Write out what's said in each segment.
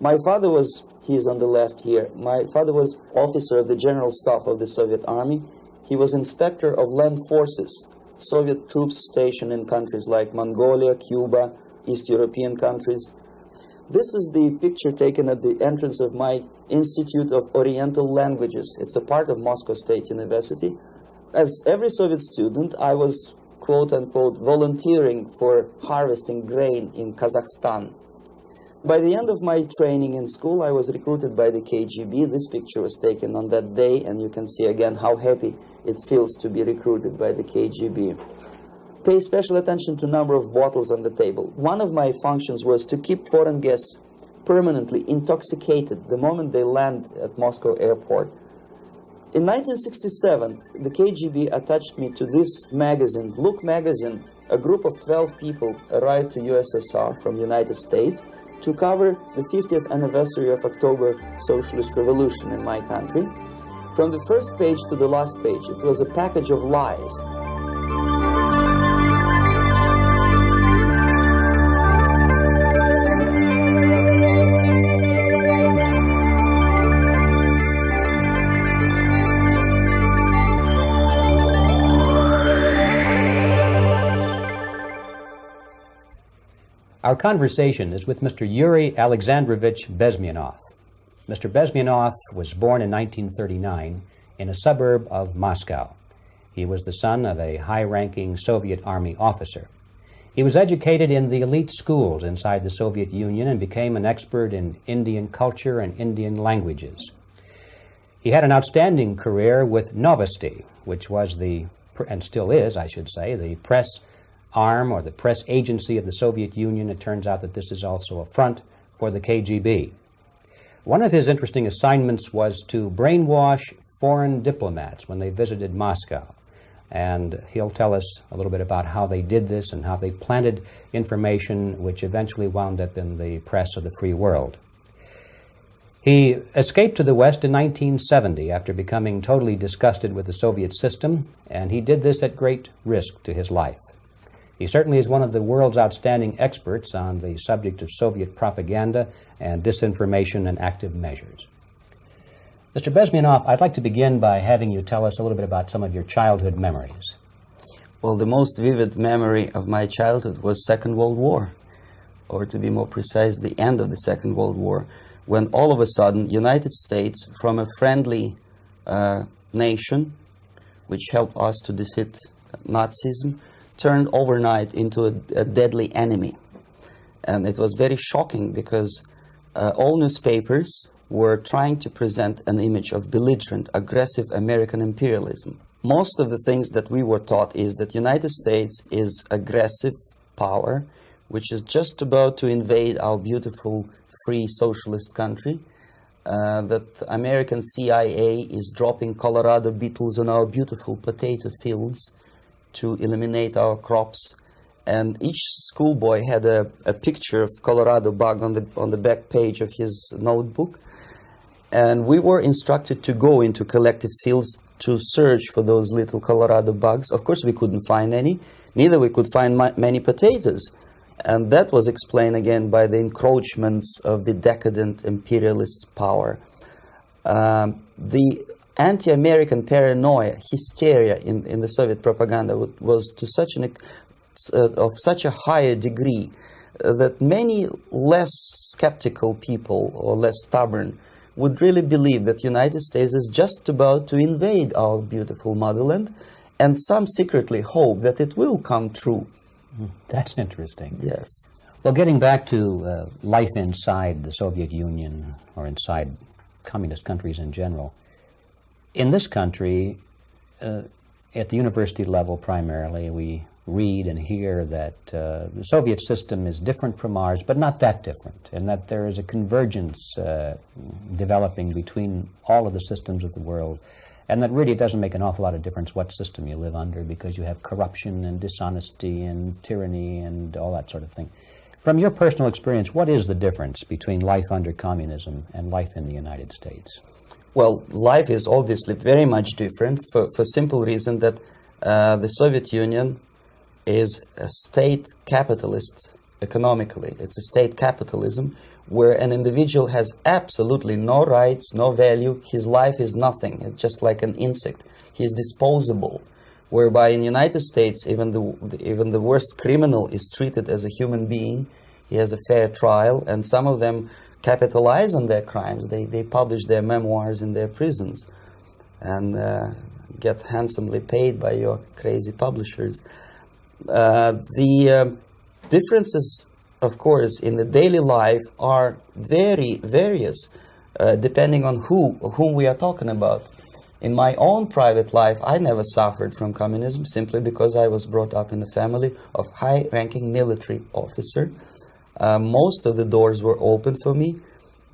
My father was, he is on the left here, my father was officer of the General Staff of the Soviet Army. He was inspector of land forces, Soviet troops stationed in countries like Mongolia, Cuba, East European countries. This is the picture taken at the entrance of my Institute of Oriental Languages. It's a part of Moscow State University. As every Soviet student, I was, quote-unquote, volunteering for harvesting grain in Kazakhstan. By the end of my training in school, I was recruited by the KGB. This picture was taken on that day, and you can see again how happy it feels to be recruited by the KGB. Pay special attention to number of bottles on the table. One of my functions was to keep foreign guests permanently intoxicated the moment they land at Moscow airport. In 1967, the KGB attached me to this magazine, Look magazine. A group of 12 people arrived to USSR from United States to cover the 50th anniversary of October Socialist Revolution in my country. From the first page to the last page, it was a package of lies. Our conversation is with Mr. Yuri Alexandrovich Bezmenov. Mr. Bezmenov was born in 1939 in a suburb of Moscow. He was the son of a high-ranking Soviet Army officer. He was educated in the elite schools inside the Soviet Union and became an expert in Indian culture and Indian languages. He had an outstanding career with Novosti, which was the, and still is, I should say, the press arm or the press agency of the Soviet Union. It turns out that this is also a front for the KGB. One of his interesting assignments was to brainwash foreign diplomats when they visited Moscow. And he'll tell us a little bit about how they did this and how they planted information which eventually wound up in the press of the free world. He escaped to the West in 1970 after becoming totally disgusted with the Soviet system, and he did this at great risk to his life. He certainly is one of the world's outstanding experts on the subject of Soviet propaganda and disinformation and active measures. Mr. Bezmenov, I'd like to begin by having you tell us a little bit about some of your childhood memories. Well, the most vivid memory of my childhood was Second World War, or to be more precise, the end of the Second World War, when all of a sudden United States, from a friendly nation, which helped us to defeat Nazism, turned overnight into a deadly enemy. And it was very shocking because all newspapers were trying to present an image of belligerent, aggressive American imperialism. Most of the things that we were taught is that United States is aggressive power, which is just about to invade our beautiful, free socialist country, that American CIA is dropping Colorado beetles on our beautiful potato fields to eliminate our crops, and each schoolboy had a picture of Colorado bug on the back page of his notebook, and we were instructed to go into collective fields to search for those little Colorado bugs. Of course, we couldn't find any, neither we could find many potatoes, and that was explained again by the encroachments of the decadent imperialist power. The anti-American paranoia, hysteria in the Soviet propaganda was to such of such a higher degree that many less skeptical people or less stubborn would really believe that United States is just about to invade our beautiful motherland, and some secretly hope that it will come true. That's interesting. Yes. Well, getting back to life inside the Soviet Union or inside communist countries in general, in this country, at the university level primarily, we read and hear that the Soviet system is different from ours, but not that different, and that there is a convergence developing between all of the systems of the world, and that really doesn't make an awful lot of difference what system you live under, because you have corruption and dishonesty and tyranny and all that sort of thing. From your personal experience, what is the difference between life under communism and life in the United States? Well, life is obviously very much different for simple reason that the Soviet Union is a state capitalist economically. It's a state capitalism where an individual has absolutely no rights, no value. His life is nothing. It's just like an insect. He's disposable. Whereby in the United States, even the worst criminal is treated as a human being. He has a fair trial, and some of them capitalize on their crimes. They publish their memoirs in their prisons and get handsomely paid by your crazy publishers. The differences, of course, in the daily life are very various, depending on whom we are talking about. In my own private life, I never suffered from communism simply because I was brought up in a family of high-ranking military officer. Most of the doors were open for me.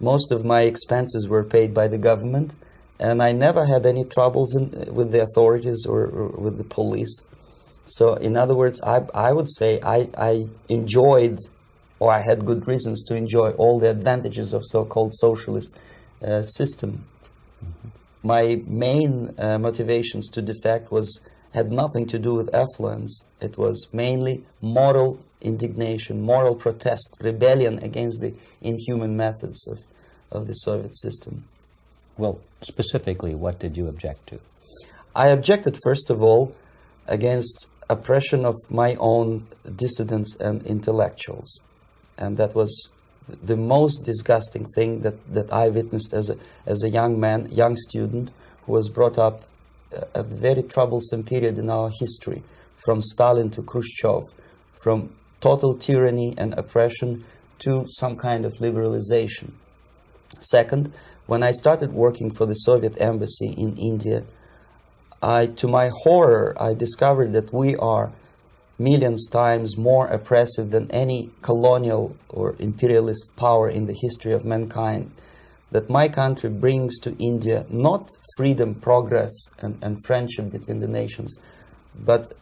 Most of my expenses were paid by the government, and I never had any troubles with the authorities or with the police. So, in other words, I would say I enjoyed, or I had good reasons to enjoy, all the advantages of so-called socialist system. Mm-hmm. My main motivations to defect had nothing to do with affluence. It was mainly moral indignation, moral protest, rebellion against the inhuman methods of the Soviet system. Well, specifically, what did you object to? I objected, first of all, against oppression of my own dissidents and intellectuals. And that was the most disgusting thing that I witnessed as a young man, young student, who was brought up a very troublesome period in our history, from Stalin to Khrushchev, from total tyranny and oppression to some kind of liberalization. Second, when I started working for the Soviet embassy in India, to my horror, I discovered that we are millions times more oppressive than any colonial or imperialist power in the history of mankind. That my country brings to India not freedom, progress, and friendship between the nations, but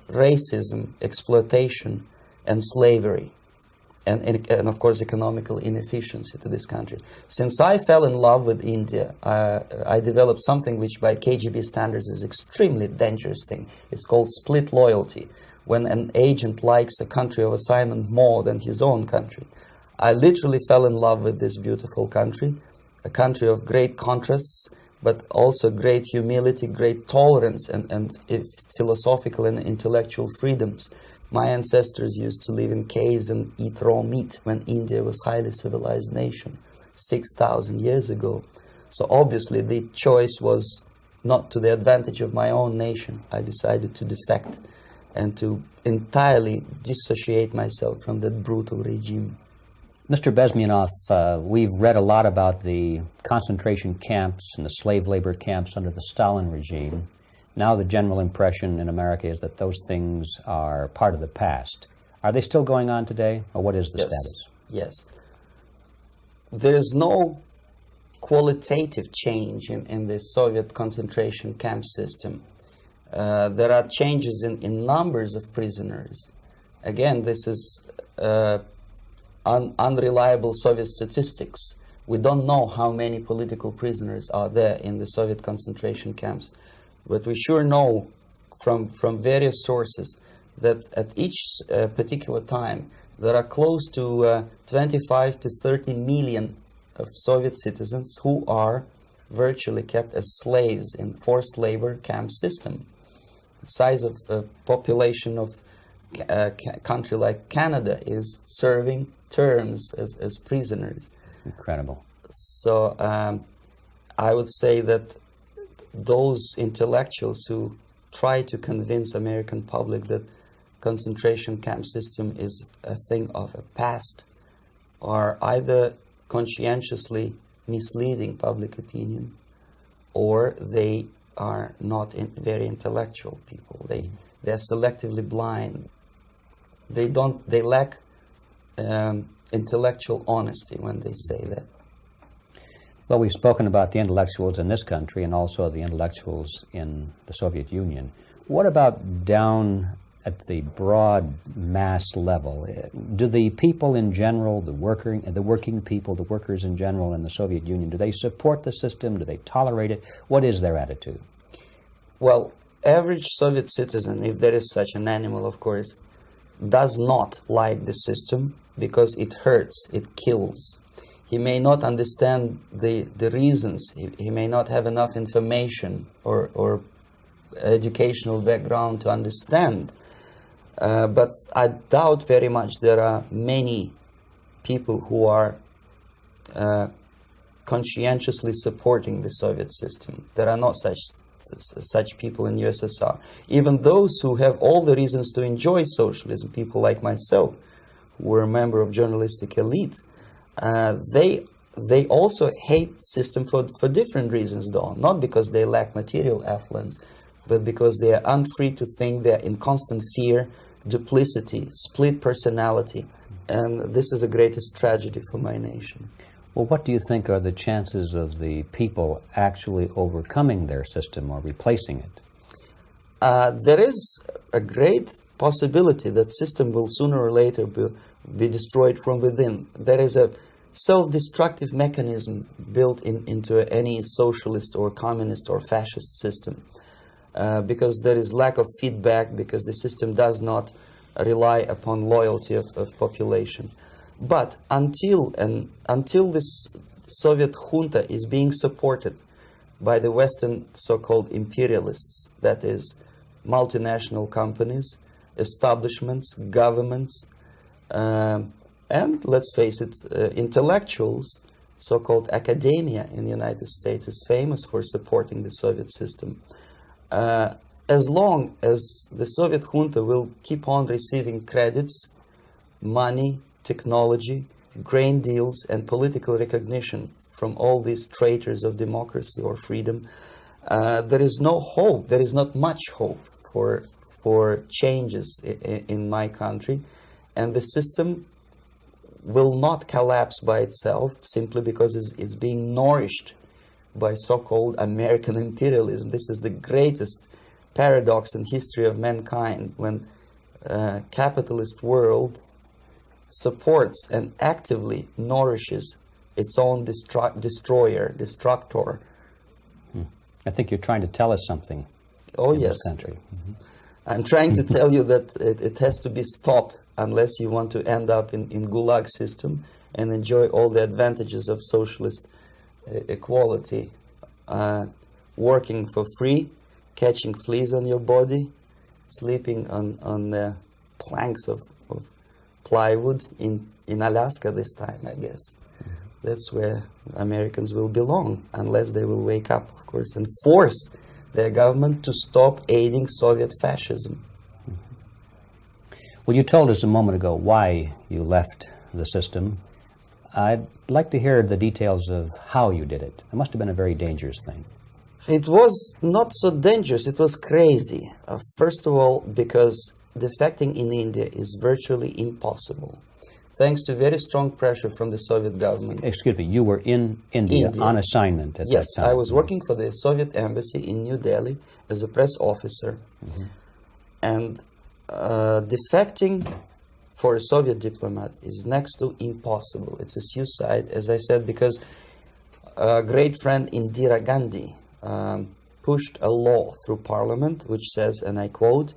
racism, exploitation, and slavery, and of course economical inefficiency to this country. Since I fell in love with India, I developed something which by KGB standards is extremely dangerous thing. It's called split loyalty, when an agent likes a country of assignment more than his own country. I literally fell in love with this beautiful country, a country of great contrasts, but also great humility, great tolerance, and philosophical and intellectual freedoms. My ancestors used to live in caves and eat raw meat when India was a highly civilized nation 6,000 years ago. So obviously the choice was not to the advantage of my own nation. I decided to defect and to entirely dissociate myself from that brutal regime. Mr. Bezmenov, we've read a lot about the concentration camps and the slave labor camps under the Stalin regime. Now the general impression in America is that those things are part of the past. Are they still going on today, or what is the status? Yes. There is no qualitative change in the Soviet concentration camp system. There are changes in numbers of prisoners. Again, this is unreliable Soviet statistics. We don't know how many political prisoners are there in the Soviet concentration camps. But we sure know from various sources that at each particular time there are close to 25 to 30 million of Soviet citizens who are virtually kept as slaves in forced labor camp system. The size of the population of a country like Canada is serving terms as prisoners. Incredible. So I would say that those intellectuals who try to convince American public that concentration camp system is a thing of a past are either conscientiously misleading public opinion, or they are not very intellectual people. They're selectively blind. They lack intellectual honesty when they say that. Well, we've spoken about the intellectuals in this country and also the intellectuals in the Soviet Union. What about down at the broad mass level? Do the people in general, the working people, the workers in general in the Soviet Union, do they support the system? Do they tolerate it? What is their attitude? Well, average Soviet citizen, if there is such an animal, of course, does not like the system because it hurts, it kills. He may not understand the reasons. He may not have enough information or educational background to understand. But I doubt very much there are many people who are conscientiously supporting the Soviet system. There are not such people in USSR. Even those who have all the reasons to enjoy socialism, people like myself, who were a member of journalistic elite, they also hate the system for different reasons, though. Not because they lack material affluence, but because they are unfree to think, they're in constant fear, duplicity, split personality. And this is the greatest tragedy for my nation. Well, what do you think are the chances of the people actually overcoming their system or replacing it? There is a great possibility that system will sooner or later be destroyed from within. There is a self-destructive mechanism built into any socialist or communist or fascist system, because there is lack of feedback, because the system does not rely upon loyalty of population. But until this Soviet junta is being supported by the Western so-called imperialists, that is, multinational companies, establishments, governments, and let's face it, intellectuals, so-called academia in the United States is famous for supporting the Soviet system. As long as the Soviet junta will keep on receiving credits, money, technology, grain deals, and political recognition from all these traitors of democracy or freedom, there is no hope, there is not much hope for changes in my country, and the system will not collapse by itself simply because it's being nourished by so-called American imperialism. This is the greatest paradox in history of mankind, when capitalist world supports and actively nourishes its own destructor. I think you're trying to tell us something. Oh, in yes. This country. Mm-hmm. I'm trying to tell you that it has to be stopped unless you want to end up in Gulag system and enjoy all the advantages of socialist equality. Working for free, catching fleas on your body, sleeping on the planks of plywood in Alaska this time, I guess. That's where Americans will belong, unless they will wake up, of course, and force their government to stop aiding Soviet fascism. Well, you told us a moment ago why you left the system. I'd like to hear the details of how you did it. It must have been a very dangerous thing. It was not so dangerous, it was crazy. First of all, because defecting in India is virtually impossible, thanks to very strong pressure from the Soviet government. Excuse me, you were in India on assignment at Yes, that time. I was working for the Soviet embassy in New Delhi as a press officer. Mm-hmm. And defecting for a Soviet diplomat is next to impossible. It's a suicide, as I said, because a great friend Indira Gandhi pushed a law through parliament which says, and I quote,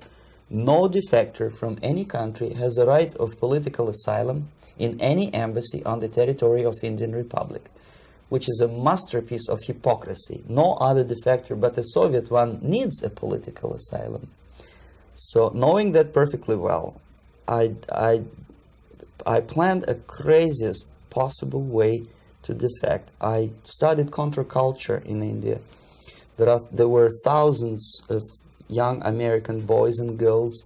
"No defector from any country has the right of political asylum in any embassy on the territory of Indian Republic," which is a masterpiece of hypocrisy. No other defector but a Soviet one needs a political asylum. So, knowing that perfectly well, I planned a craziest possible way to defect. I studied counterculture in India. There were thousands of young American boys and girls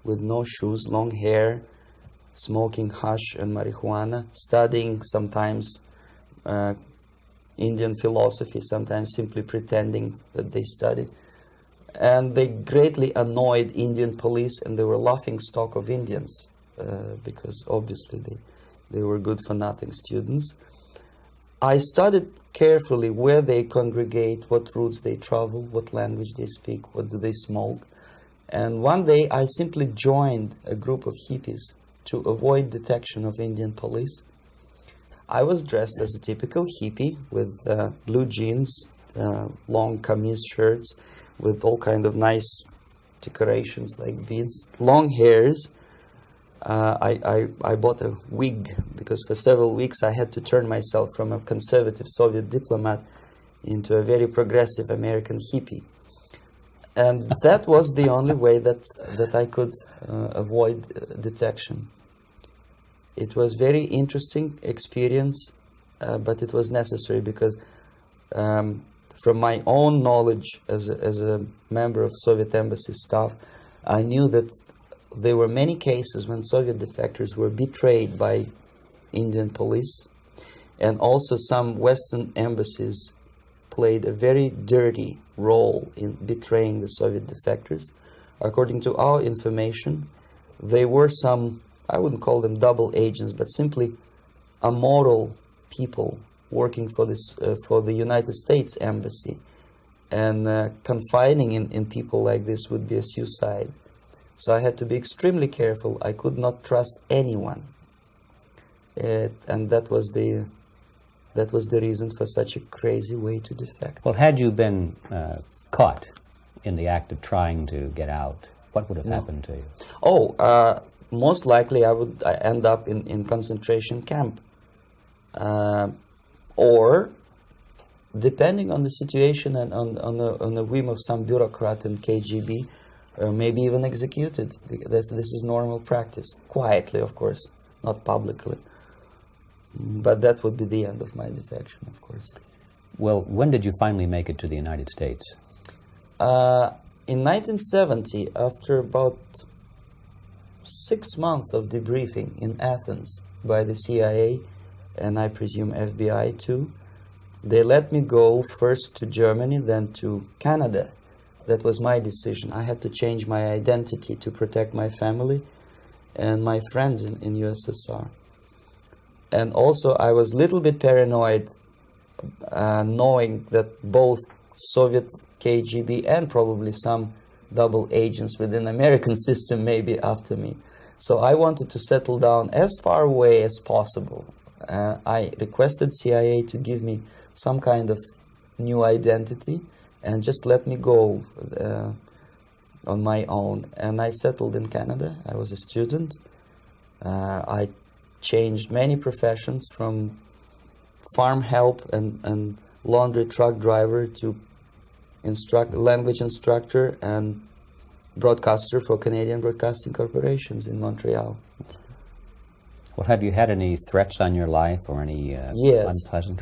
with no shoes, long hair, smoking hash and marijuana, studying sometimes Indian philosophy, sometimes simply pretending that they studied. And they greatly annoyed Indian police, and they were laughing stock of Indians because obviously they were good-for-nothing students. I studied carefully where they congregate, what routes they travel, what language they speak, what do they smoke. And one day I simply joined a group of hippies to avoid detection of Indian police. I was dressed as a typical hippie with blue jeans, long kameez shirts with all kind of nice decorations like beads, long hairs, I bought a wig, because for several weeks I had to turn myself from a conservative Soviet diplomat into a very progressive American hippie. And that was the only way that I could avoid detection. It was very interesting experience, but it was necessary, because from my own knowledge as a member of Soviet embassy staff, I knew that there were many cases when Soviet defectors were betrayed by Indian police, and also some Western embassies played a very dirty role in betraying the Soviet defectors. According to our information, they were some, I wouldn't call them double agents, but simply immoral people working for the United States embassy, and confiding in people like this would be a suicide. So I had to be extremely careful. I could not trust anyone, and that was the reason for such a crazy way to defect. Well, had you been caught in the act of trying to get out, what would have happened to you? Oh, most likely I would end up in concentration camp, or, depending on the situation and on the whim of some bureaucrat in KGB, maybe even executed. This is normal practice. Quietly, of course, not publicly. But that would be the end of my defection, of course. Well, when did you finally make it to the United States? In 1970, after about 6 months of debriefing in Athens by the CIA, and I presume FBI too, they let me go first to Germany, then to Canada. That was my decision. I had to change my identity to protect my family and my friends in USSR. And also I was a little bit paranoid, knowing that both Soviet KGB and probably some double agents within American system may be after me. So I wanted to settle down as far away as possible. I requested CIA to give me some kind of new identity and just let me go on my own. And I settled in Canada. I was a student. I changed many professions, from farm help and laundry truck driver to language instructor and broadcaster for Canadian Broadcasting Corporations in Montreal. Well, have you had any threats on your life or any unpleasant?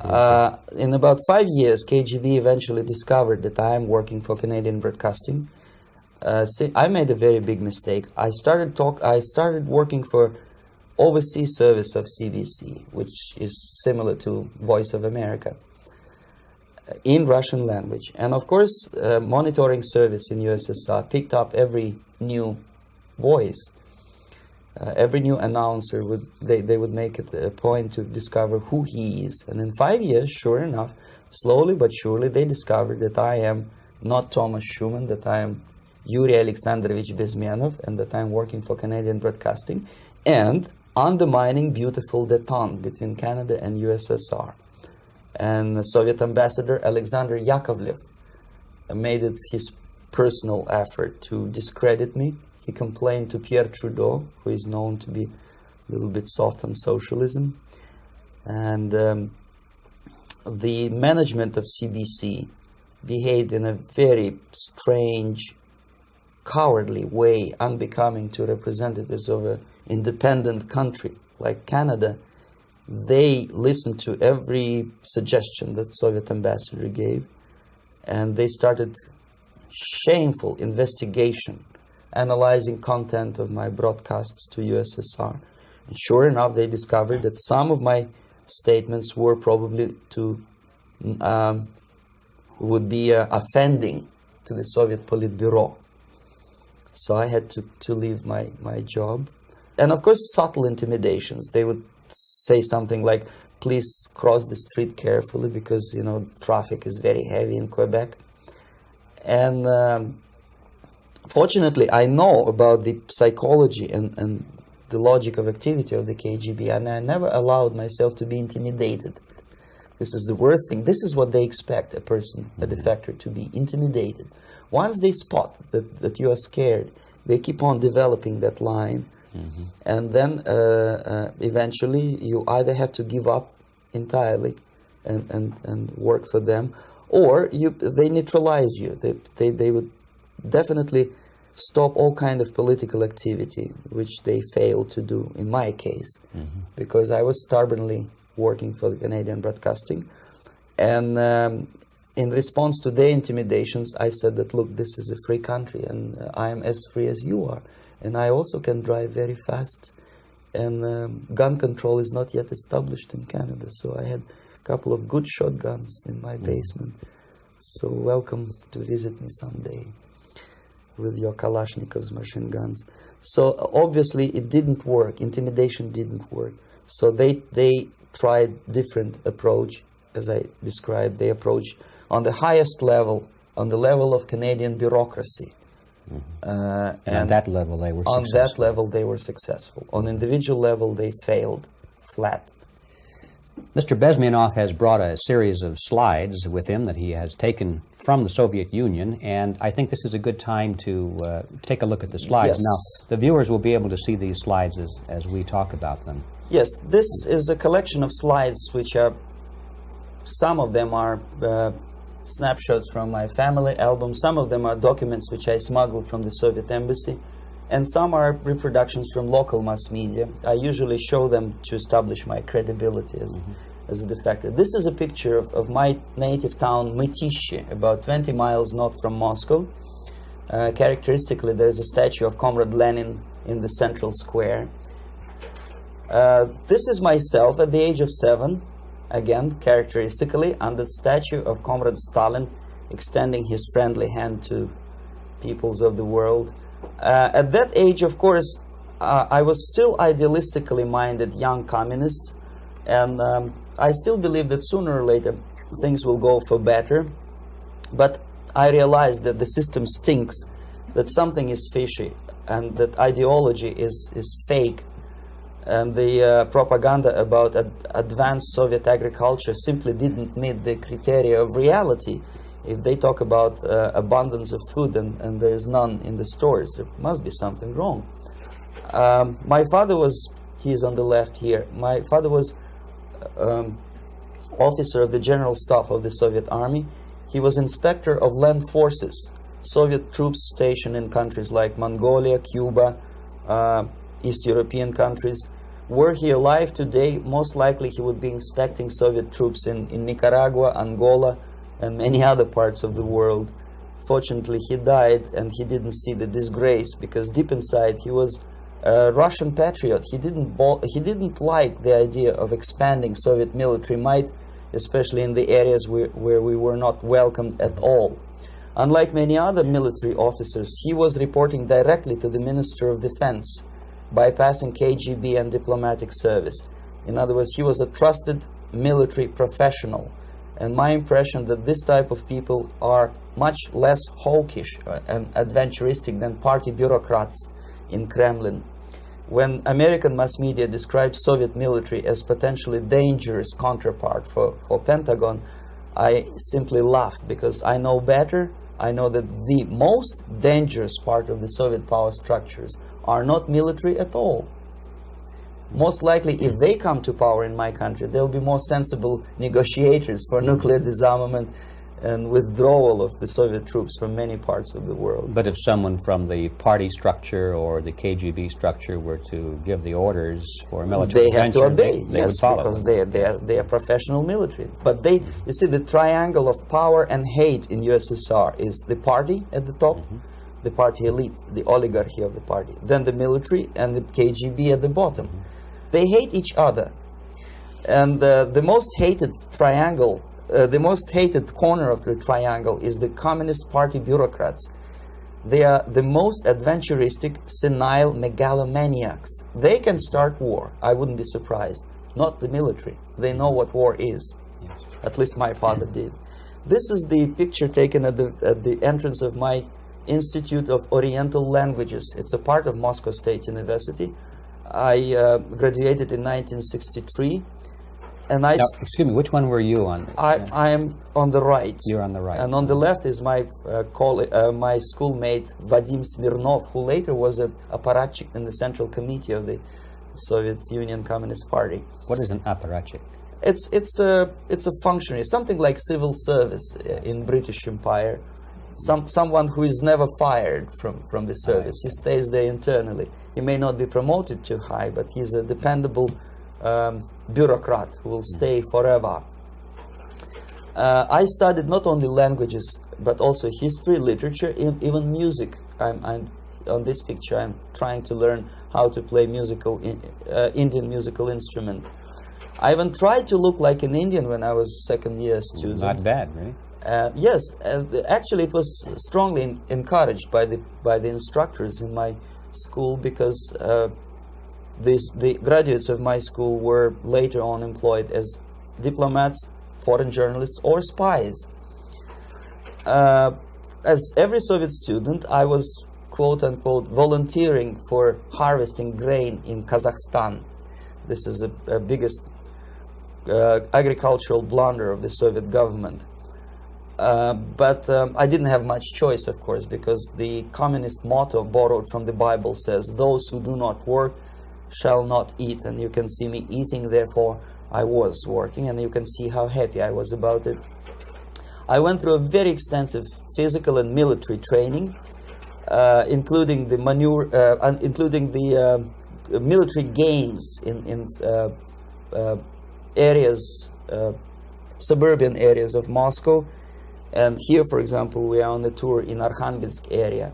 In about 5 years, KGB eventually discovered that I am working for Canadian Broadcasting. I made a very big mistake. I started working for overseas service of CBC, which is similar to Voice of America, in Russian language. And of course, monitoring service in USSR picked up every new voice. Every new announcer they would make it a point to discover who he is. And in 5 years, sure enough, slowly but surely, they discovered that I am not Thomas Schumann, that I am Yuri Alexandrovich Bezmenov, and that I am working for Canadian Broadcasting, and undermining beautiful détente between Canada and USSR. And the Soviet ambassador Alexander Yakovlev made it his personal effort to discredit me. He complained to Pierre Trudeau, who is known to be a little bit soft on socialism. And the management of CBC behaved in a very strange, cowardly way, unbecoming to representatives of an independent country like Canada. They listened to every suggestion that Soviet ambassador gave, and they started shameful investigation, analyzing content of my broadcasts to USSR. And sure enough, they discovered that some of my statements were probably would be offending to the Soviet Politburo. So I had to leave my job. And of course, subtle intimidations. They would say something like, please cross the street carefully because, you know, traffic is very heavy in Quebec. And fortunately, I know about the psychology and the logic of activity of the KGB, and I never allowed myself to be intimidated. This is the worst thing. This is what they expect a person, a defector, to be intimidated. Once they spot that you are scared, they keep on developing that line And then eventually you either have to give up entirely and work for them, or they neutralize you. They would definitely stop all kind of political activity, which they failed to do in my case, because I was stubbornly working for the Canadian Broadcasting. And in response to their intimidations, I said that, look, this is a free country, and I am as free as you are. And I also can drive very fast. And gun control is not yet established in Canada, so I had a couple of good shotguns in my basement. So welcome to visit me someday with your Kalashnikovs machine guns. So obviously it didn't work. Intimidation didn't work. So they tried different approach, as I described. They approached on the highest level, on the level of Canadian bureaucracy. And on that level they were successful. On that level they were successful. On individual level they failed flat. Mr. Bezmenov has brought a series of slides with him that he has taken from the Soviet Union, and I think this is a good time to take a look at the slides. Yes. Now, the viewers will be able to see these slides as we talk about them. Yes, this is a collection of slides which are, some of them are snapshots from my family album, some of them are documents which I smuggled from the Soviet embassy, and some are reproductions from local mass media. I usually show them to establish my credibility as a defector. This is a picture of my native town, Mytishi, about 20 miles north from Moscow. Characteristically, there's a statue of Comrade Lenin in the central square. This is myself at the age of 7, again, characteristically, under the statue of Comrade Stalin, extending his friendly hand to peoples of the world. At that age, of course, I was still idealistically minded young communist, and I still believe that sooner or later things will go for better. But I realized that the system stinks, that something is fishy, and that ideology is fake. And the propaganda about advanced Soviet agriculture simply didn't meet the criteria of reality. If they talk about abundance of food and there is none in the stores, there must be something wrong. My father was, he is on the left here, my father was officer of the General Staff of the Soviet Army. He was inspector of land forces, Soviet troops stationed in countries like Mongolia, Cuba, East European countries. Were he alive today, most likely he would be inspecting Soviet troops in Nicaragua, Angola, and many other parts of the world. Fortunately, he died and he didn't see the disgrace, because deep inside he was a Russian patriot. He didn't like the idea of expanding Soviet military might, especially in the areas where we were not welcomed at all. Unlike many other military officers, he was reporting directly to the Minister of Defense, bypassing KGB and diplomatic service. In other words, he was a trusted military professional. And my impression that this type of people are much less hawkish and adventuristic than party bureaucrats in Kremlin. When American mass media described Soviet military as potentially dangerous counterpart for Pentagon, I simply laughed, because I know better. I know that the most dangerous part of the Soviet power structures are not military at all. Most likely, if they come to power in my country, they'll be more sensible negotiators for nuclear disarmament and withdrawal of the Soviet troops from many parts of the world. But if someone from the party structure or the KGB structure were to give the orders for a military intervention, they have to obey. They would follow. Because they are professional military. But they, you see, the triangle of power and hate in USSR is the party at the top, the party elite, the oligarchy of the party, then the military and the KGB at the bottom. They hate each other, and the most hated triangle, the most hated corner of the triangle is the Communist Party bureaucrats. They are the most adventuristic, senile megalomaniacs. They can start war, I wouldn't be surprised. Not the military. They know what war is. Yes. At least my father did. This is the picture taken at the entrance of my Institute of Oriental Languages. It's a part of Moscow State University. I graduated in 1963. And now, excuse me, which one were you on? I am on the right. You're on the right. And on the left is my my schoolmate Vadim Smirnov, who later was a apparatchik in the Central Committee of the Soviet Union Communist Party. What is an apparatchik? It's a functionary, something like civil service in British Empire. Someone who is never fired from the service. He stays there internally. He may not be promoted too high, but he's a dependable bureaucrat who will stay forever. I studied not only languages, but also history, literature, even music. I'm on this picture. I'm trying to learn how to play Indian musical instrument. I even tried to look like an Indian when I was second-year student. Not bad, really. Yes, actually, it was strongly encouraged by the instructors in my school, because the graduates of my school were later on employed as diplomats, foreign journalists, or spies. As every Soviet student, I was quote-unquote volunteering for harvesting grain in Kazakhstan. This is the biggest agricultural blunder of the Soviet government. But I didn't have much choice, of course, because the communist motto borrowed from the Bible says, "Those who do not work shall not eat." And you can see me eating, therefore I was working, and you can see how happy I was about it. I went through a very extensive physical and military training, including the military games in areas, suburban areas of Moscow. And here, for example, we are on a tour in Arkhangelsk area.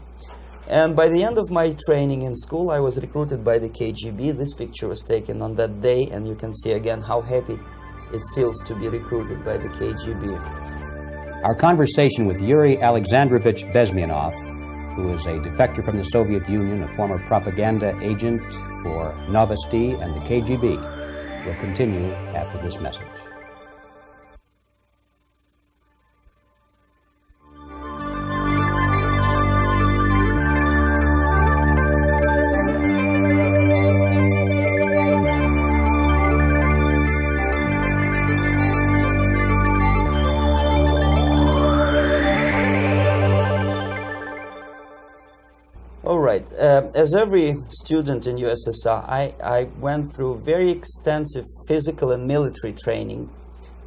And by the end of my training in school, I was recruited by the KGB. This picture was taken on that day, and you can see again how happy it feels to be recruited by the KGB. Our conversation with Yuri Alexandrovich Bezmenov, who is a defector from the Soviet Union, a former propaganda agent for Novosti and the KGB, will continue after this message. As every student in USSR, I went through very extensive physical and military training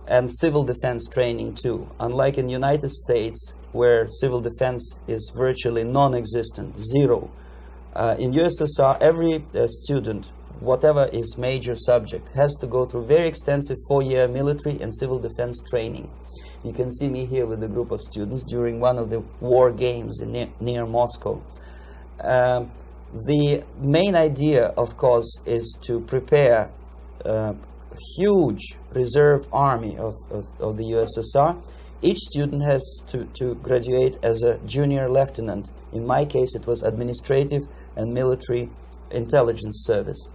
and civil defense training too. Unlike in the United States, where civil defense is virtually non-existent, zero. In USSR, every student, whatever his major subject, has to go through very extensive 4-year military and civil defense training. You can see me here with a group of students during one of the war games near Moscow. The main idea, of course, is to prepare a huge reserve army of the USSR. Each student has to graduate as a junior lieutenant. In my case, it was administrative and military intelligence service.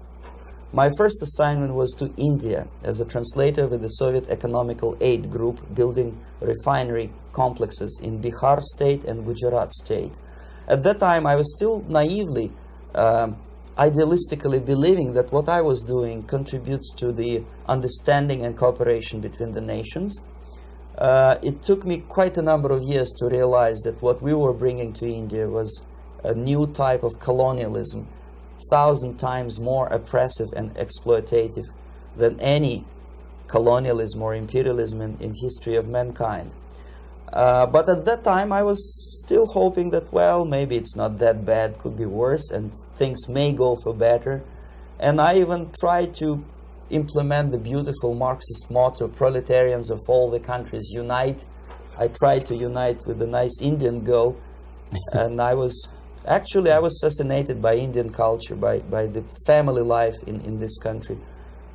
My first assignment was to India as a translator with the Soviet Economical Aid Group, building refinery complexes in Bihar state and Gujarat state. At that time, I was still naively, idealistically believing that what I was doing contributes to the understanding and cooperation between the nations. It took me quite a number of years to realize that what we were bringing to India was a new type of colonialism, 1,000 times more oppressive and exploitative than any colonialism or imperialism in history of mankind. But at that time, I was still hoping that, well, maybe it's not that bad, could be worse, and things may go for better. And I even tried to implement the beautiful Marxist motto, proletarians of all the countries unite. I tried to unite with a nice Indian girl, and I was fascinated by Indian culture, by the family life in this country.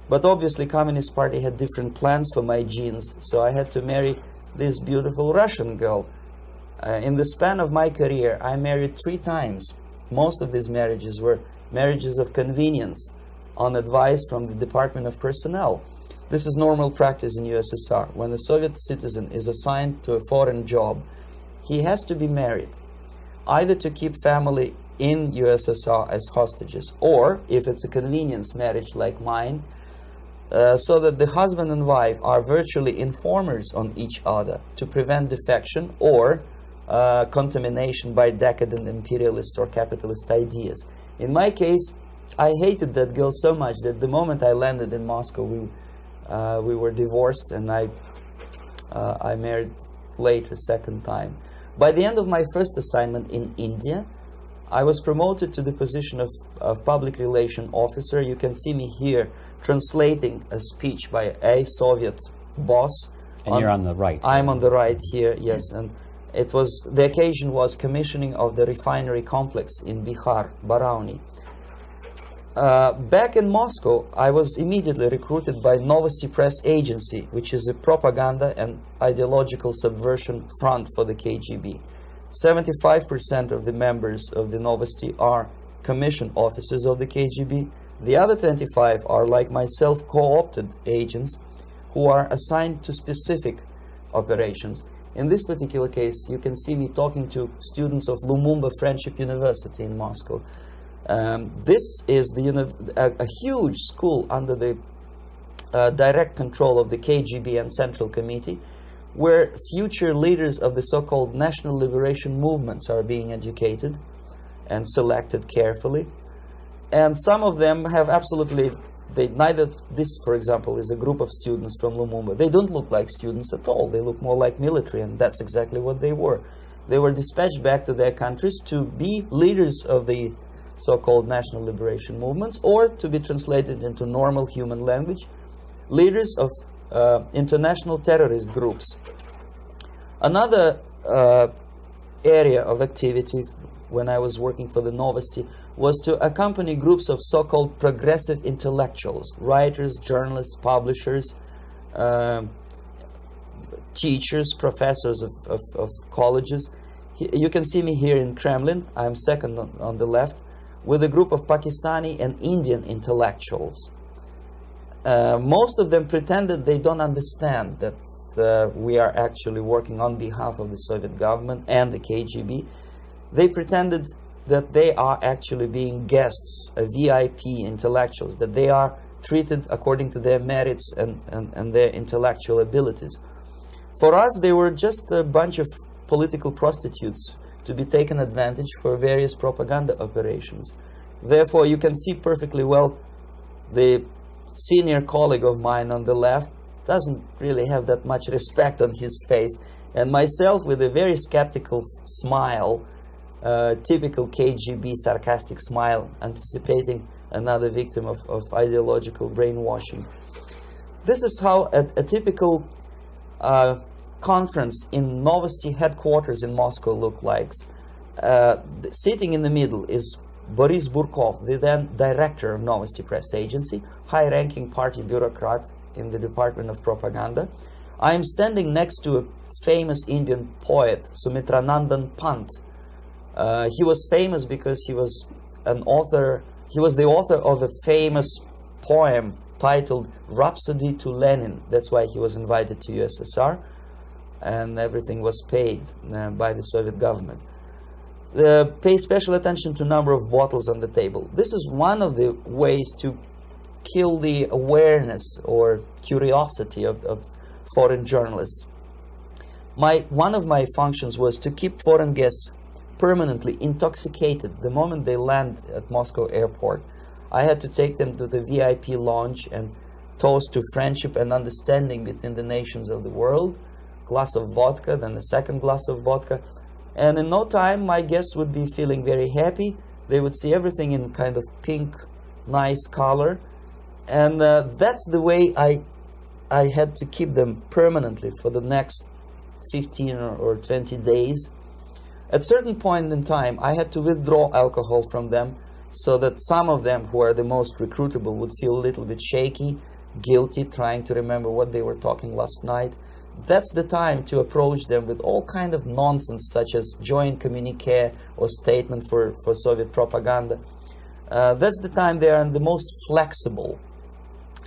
But obviously, Communist Party had different plans for my genes, so I had to marry this beautiful Russian girl. In the span of my career, I married 3 times. Most of these marriages were marriages of convenience, on advice from the Department of Personnel. This is normal practice in USSR. When a Soviet citizen is assigned to a foreign job, he has to be married, either to keep family in USSR as hostages, or, if it's a convenience marriage like mine, so that the husband and wife are virtually informers on each other to prevent defection or contamination by decadent imperialist or capitalist ideas. In my case, I hated that girl so much that the moment I landed in Moscow, we were divorced, and I married later, second time. By the end of my first assignment in India, I was promoted to the position of public relation officer. You can see me here translating a speech by a Soviet boss. And you're on the right. I'm on the right here, yes. And it was, the occasion was commissioning of the refinery complex in Bihar, Barauni. Back in Moscow, I was immediately recruited by Novosti Press Agency, which is a propaganda and ideological subversion front for the KGB. 75% of the members of the Novosti are commissioned officers of the KGB. The other 25 are, like myself, co-opted agents who are assigned to specific operations. In this particular case, you can see me talking to students of Lumumba Friendship University in Moscow. This is a huge school under the direct control of the KGB and Central Committee, where future leaders of the so-called national liberation movements are being educated and selected carefully. And some of them have absolutely, this, for example, is a group of students from Lumumba. They don't look like students at all. They look more like military, and that's exactly what they were. They were dispatched back to their countries to be leaders of the so-called national liberation movements, or to be translated into normal human language, leaders of international terrorist groups. Another area of activity when I was working for the Novosti was to accompany groups of so-called progressive intellectuals, writers, journalists, publishers, teachers, professors of colleges. You can see me here in Kremlin. I'm second on the left, with a group of Pakistani and Indian intellectuals. Most of them pretended they don't understand that we are actually working on behalf of the Soviet government and the KGB. They pretended that they are actually being guests, VIP intellectuals, that they are treated according to their merits and their intellectual abilities. For us, they were just a bunch of political prostitutes to be taken advantage for various propaganda operations. Therefore, you can see perfectly well the senior colleague of mine on the left doesn't really have that much respect on his face, and myself with a very skeptical smile, typical KGB sarcastic smile, anticipating another victim of ideological brainwashing. This is how a typical conference in Novosti headquarters in Moscow looked like. Sitting in the middle is Boris Burkov, the then director of Novosti Press Agency, high-ranking party bureaucrat in the Department of Propaganda. I am standing next to a famous Indian poet, Sumitranandan Pant. He was famous because he was an author. He was the author of a famous poem titled Rhapsody to Lenin. That's why he was invited to USSR, and everything was paid by the Soviet government. Pay special attention to number of bottles on the table. This is one of the ways to kill the awareness or curiosity of foreign journalists. One of my functions was to keep foreign guests permanently intoxicated the moment they land at Moscow airport. I had to take them to the VIP lounge and toast to friendship and understanding between the nations of the world. Glass of vodka, then a second glass of vodka. And in no time, my guests would be feeling very happy. They would see everything in kind of pink, nice color. And that's the way I had to keep them permanently for the next 15 or 20 days. At a certain point in time, I had to withdraw alcohol from them so that some of them, who are the most recruitable, would feel a little bit shaky, guilty, trying to remember what they were talking last night. That's the time to approach them with all kind of nonsense, such as joint communique or statement for Soviet propaganda. That's the time they are the most flexible.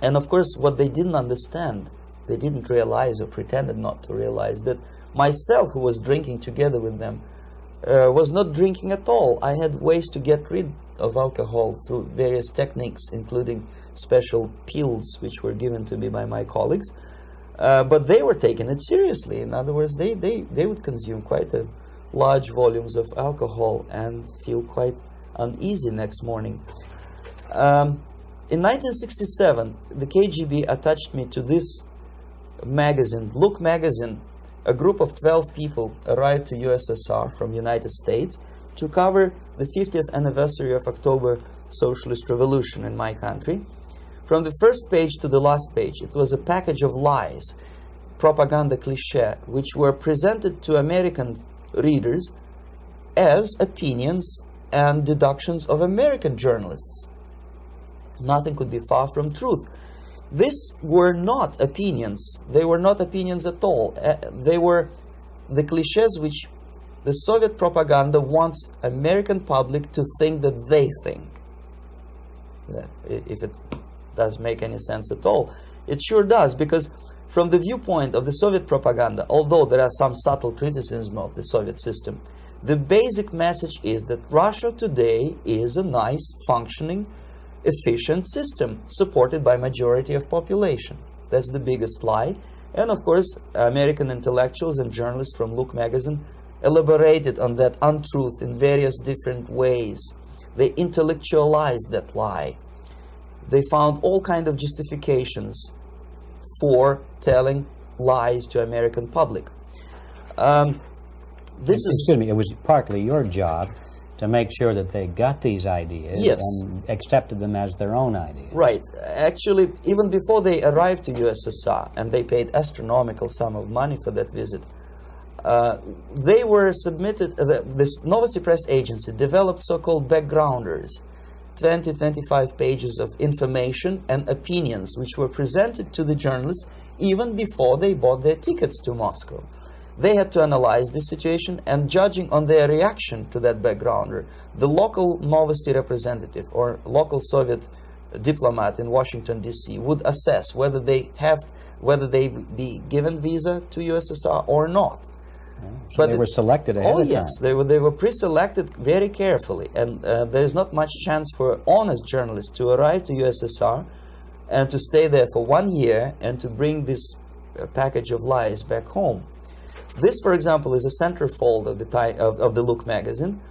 And of course, what they didn't understand, they didn't realize or pretended not to realize, that myself, who was drinking together with them, was not drinking at all. I had ways to get rid of alcohol through various techniques, including special pills which were given to me by my colleagues. But they were taking it seriously. In other words, they would consume quite large volumes of alcohol and feel quite uneasy next morning. In 1967, the KGB attached me to this magazine, Look magazine. A group of 12 people arrived to USSR from United States to cover the 50th anniversary of October Socialist Revolution in my country. From the first page to the last page, it was a package of lies, propaganda cliché, which were presented to American readers as opinions and deductions of American journalists. Nothing could be far from truth. These were not opinions. They were not opinions at all. They were the clichés which the Soviet propaganda wants American public to think that they think. If it does make any sense at all. It sure does, because from the viewpoint of the Soviet propaganda, although there are some subtle criticisms of the Soviet system, the basic message is that Russia today is a nice, functioning, efficient system supported by majority of population. That's the biggest lie. And of course, American intellectuals and journalists from Look magazine elaborated on that untruth in various different ways. They intellectualized that lie. They found all kinds of justifications for telling lies to American public. Excuse me, it was partly your job to make sure that they got these ideas, yes, and accepted them as their own ideas. Right. Actually, even before they arrived to USSR, and they paid astronomical sum of money for that visit, they were submitted, this Novosti Press Agency developed so-called backgrounders, 20-25 pages of information and opinions which were presented to the journalists even before they bought their tickets to Moscow. They had to analyze the situation, and judging on their reaction to that backgrounder, the local Novosti representative or local Soviet diplomat in Washington, D.C. would assess whether they be given visa to USSR or not. So they were selected ahead of time. Yes, they were pre-selected very carefully, and there is not much chance for honest journalists to arrive to USSR and to stay there for 1 year and to bring this package of lies back home. This, for example, is a centerfold of the Look magazine.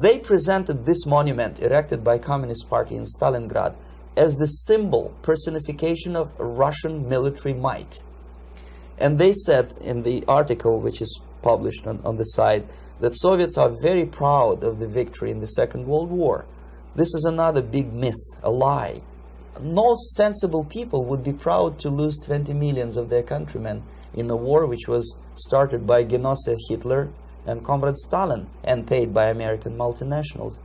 They presented this monument erected by Communist Party in Stalingrad as the symbol, personification of Russian military might. And they said in the article, which is published on the site, that Soviets are very proud of the victory in the Second World War. This is another big myth, a lie. No sensible people would be proud to lose 20 millions of their countrymen in a war which was started by Genoese Hitler and Comrade Stalin and paid by American multinationals.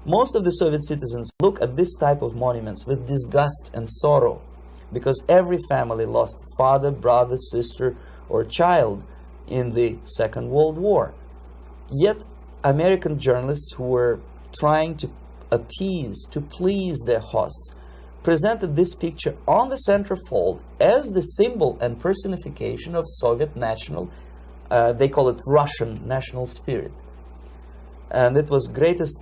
Most of the Soviet citizens look at this type of monuments with disgust and sorrow, because every family lost father, brother, sister, or child in the Second World War. Yet American journalists who were trying to appease, to please their hosts, presented this picture on the centerfold as the symbol and personification of Soviet national, they call it Russian national spirit. And it was greatest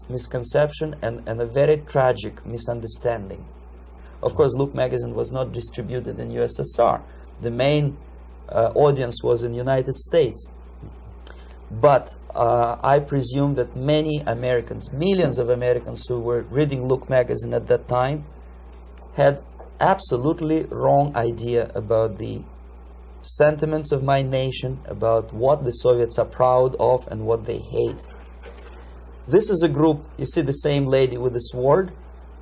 misconception and a very tragic misunderstanding. Of course, Look magazine was not distributed in USSR. The main audience was in the United States. But I presume that many Americans, millions of Americans who were reading Look magazine at that time, had absolutely wrong idea about the sentiments of my nation, about what the Soviets are proud of and what they hate. This is a group, you see the same lady with the sword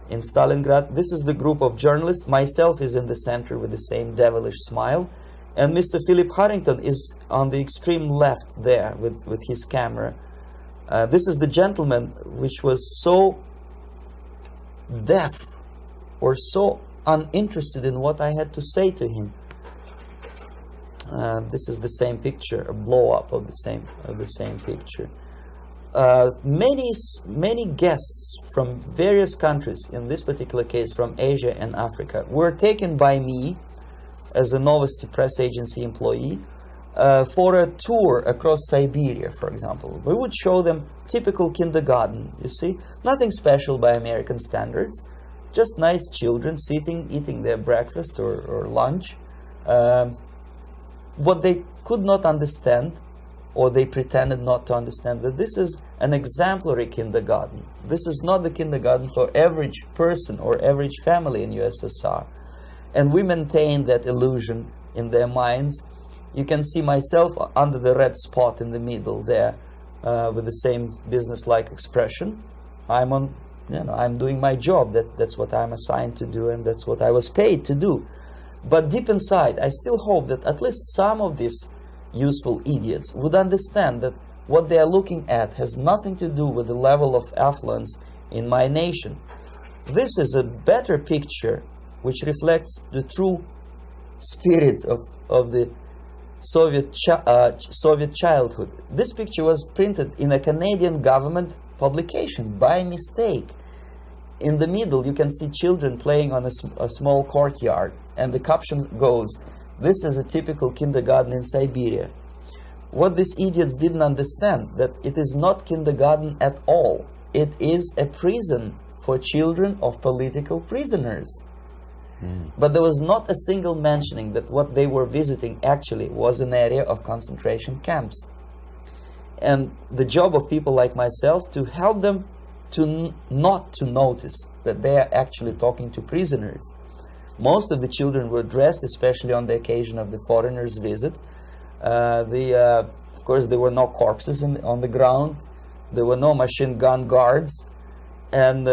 in Stalingrad. This is the group of journalists. Myself is in the center with the same devilish smile. And Mr. Philip Harrington is on the extreme left there with his camera. This is the gentleman which was so deaf or so uninterested in what I had to say to him. This is the same picture, a blow-up of the same picture. Many guests from various countries, in this particular case from Asia and Africa, were taken by me as a Novosti Press Agency employee for a tour across Siberia, for example. We would show them typical kindergarten, you see, nothing special by American standards, just nice children sitting, eating their breakfast or lunch. What they could not understand, or they pretended not to understand, that this is an exemplary kindergarten. This is not the kindergarten for average person or average family in USSR. And we maintain that illusion in their minds. You can see myself under the red spot in the middle there, with the same business-like expression. I'm doing my job. That's what I'm assigned to do, and that's what I was paid to do. But deep inside, I still hope that at least some of these useful idiots would understand that what they are looking at has nothing to do with the level of affluence in my nation. This is a better picture which reflects the true spirit of the Soviet childhood. This picture was printed in a Canadian government publication by mistake. In the middle, you can see children playing on a small courtyard, and the caption goes, "This is a typical kindergarten in Siberia." What these idiots didn't understand, that it is not kindergarten at all. It is a prison for children of political prisoners. But there was not a single mentioning that what they were visiting actually was an area of concentration camps. And the job of people like myself to help them to not to notice that they are actually talking to prisoners. Most of the children were dressed, especially on the occasion of the foreigners' visit. Of course, there were no corpses on the ground. There were no machine gun guards. And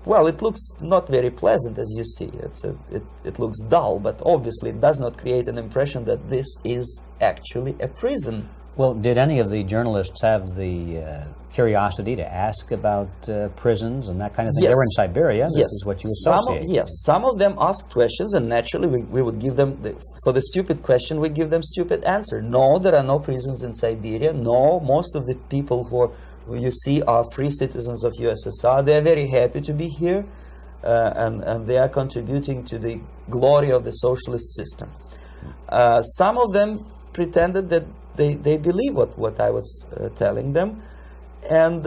well, it looks not very pleasant, as you see. It looks dull, but obviously it does not create an impression that this is actually a prison. Well, did any of the journalists have the curiosity to ask about prisons and that kind of thing? Yes. They were in Siberia. This Yes. is what you associate. Yes, some of them asked questions, and naturally we would give them, for the stupid question, we give them stupid answer. No, there are no prisons in Siberia. No, most of the people who you see are free citizens of USSR. They are very happy to be here, and they are contributing to the glory of the socialist system. Some of them pretended that they believe what I was telling them, and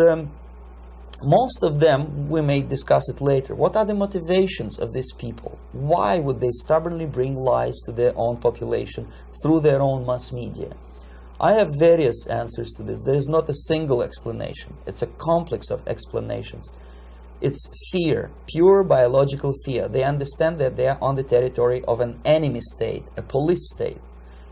most of them, we may discuss it later, what are the motivations of these people? Why would they stubbornly bring lies to their own population through their own mass media? I have various answers to this. There is not a single explanation. It's a complex of explanations. It's fear, pure biological fear. They understand that they are on the territory of an enemy state, a police state.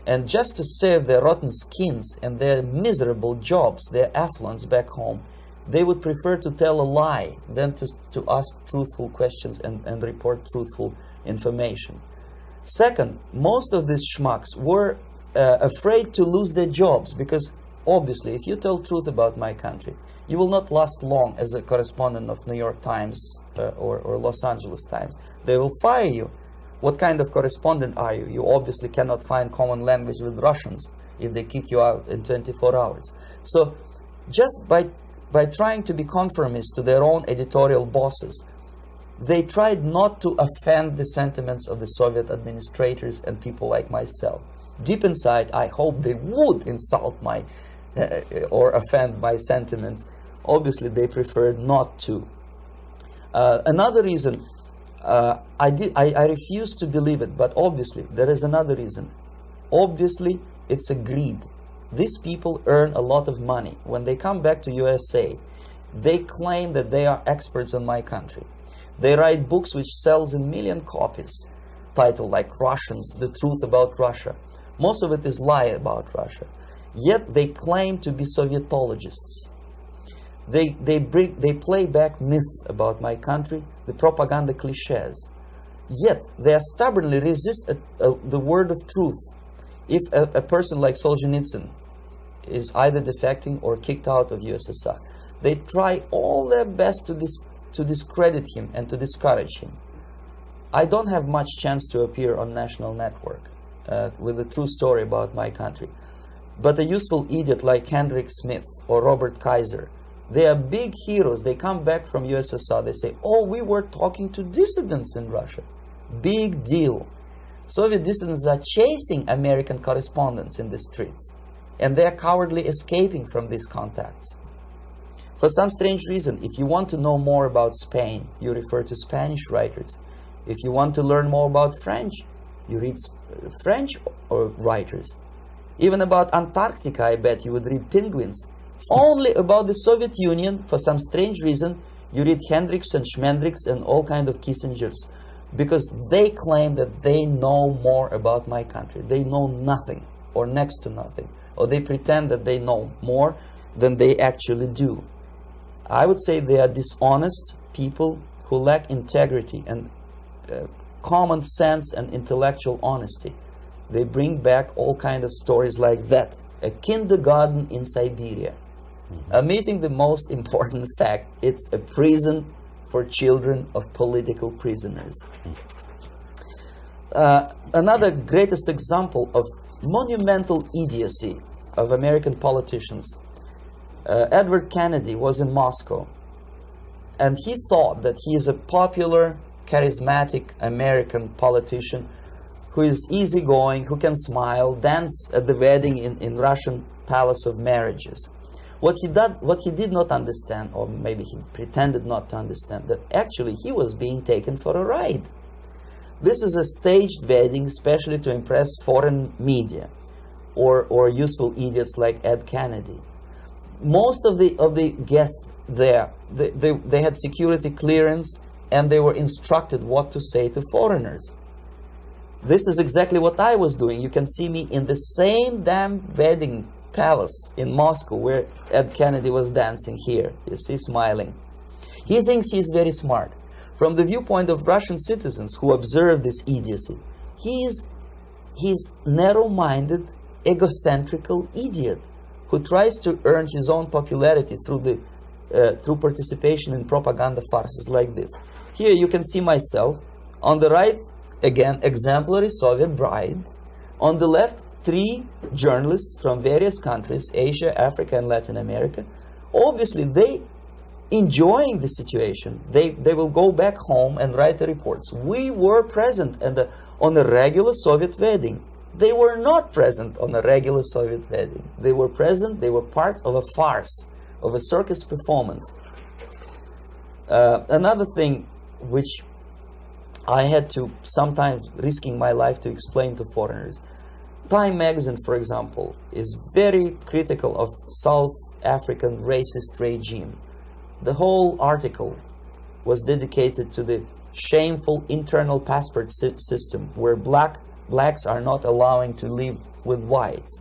And just to save their rotten skins and their miserable jobs, their affluence back home, they would prefer to tell a lie than to ask truthful questions and report truthful information. Second, most of these schmucks were afraid to lose their jobs, because obviously if you tell truth about my country, you will not last long as a correspondent of New York Times or Los Angeles Times. They will fire you. What kind of correspondent are you? You obviously cannot find common language with Russians if they kick you out in 24 hours. So just by trying to be conformist to their own editorial bosses, they tried not to offend the sentiments of the Soviet administrators and people like myself. Deep inside, I hope they would insult my or offend my sentiments. Obviously, they preferred not to. Another reason, I refuse to believe it, but obviously there is another reason. Obviously, it's a greed. These people earn a lot of money. When they come back to USA, they claim that they are experts on my country. They write books which sells in million copies, titled like Russians, The Truth About Russia. Most of it is lie about Russia. Yet they claim to be Sovietologists. They play back myths about my country, the propaganda cliches. Yet they stubbornly resist the word of truth. If a person like Solzhenitsyn is either defecting or kicked out of USSR, they try all their best to discredit him and to discourage him. I don't have much chance to appear on national network with a true story about my country. But a useful idiot like Hendrik Smith or Robert Kaiser, they are big heroes. They come back from USSR. They say, oh, we were talking to dissidents in Russia. Big deal. Soviet dissidents are chasing American correspondents in the streets, and they are cowardly escaping from these contacts. For some strange reason, if you want to know more about Spain, you refer to Spanish writers. If you want to learn more about French, you read French writers. Even about Antarctica, I bet you would read Penguins. Only about the Soviet Union, for some strange reason, you read Hendricks and Schmendricks and all kinds of Kissingers, because they claim that they know more about my country. They know nothing, or next to nothing, or they pretend that they know more than they actually do. I would say they are dishonest people who lack integrity and common sense and intellectual honesty. They bring back all kinds of stories like that. A kindergarten in Siberia. Omitting the most important fact, it's a prison for children of political prisoners. Another greatest example of monumental idiocy of American politicians. Edward Kennedy was in Moscow, and he thought that he is a popular, charismatic American politician who is easygoing, who can smile, dance at the wedding in Russian Palace of Marriages. What he did not understand, or maybe he pretended not to understand, that actually he was being taken for a ride. This is a staged wedding, especially to impress foreign media or useful idiots like Ed Kennedy. Most of the guests there, they had security clearance, and they were instructed what to say to foreigners. This is exactly what I was doing. You can see me in the same damn wedding palace in Moscow where Ed Kennedy was dancing here. You see, smiling. He thinks he's very smart. From the viewpoint of Russian citizens who observe this idiocy, he's narrow-minded, egocentrical idiot who tries to earn his own popularity through participation in propaganda farces like this. Here you can see myself. On the right, again, exemplary Soviet bride. On the left, 3 journalists from various countries, Asia, Africa, and Latin America. Obviously, they enjoying the situation. They will go back home and write the reports. We were present on a regular Soviet wedding. They were not present on a regular Soviet wedding. They were present, they were parts of a farce, of a circus performance. Another thing which I had to sometimes risking my life to explain to foreigners. Time magazine, for example, is very critical of South African racist regime. The whole article was dedicated to the shameful internal passport system where blacks are not allowing to live with whites.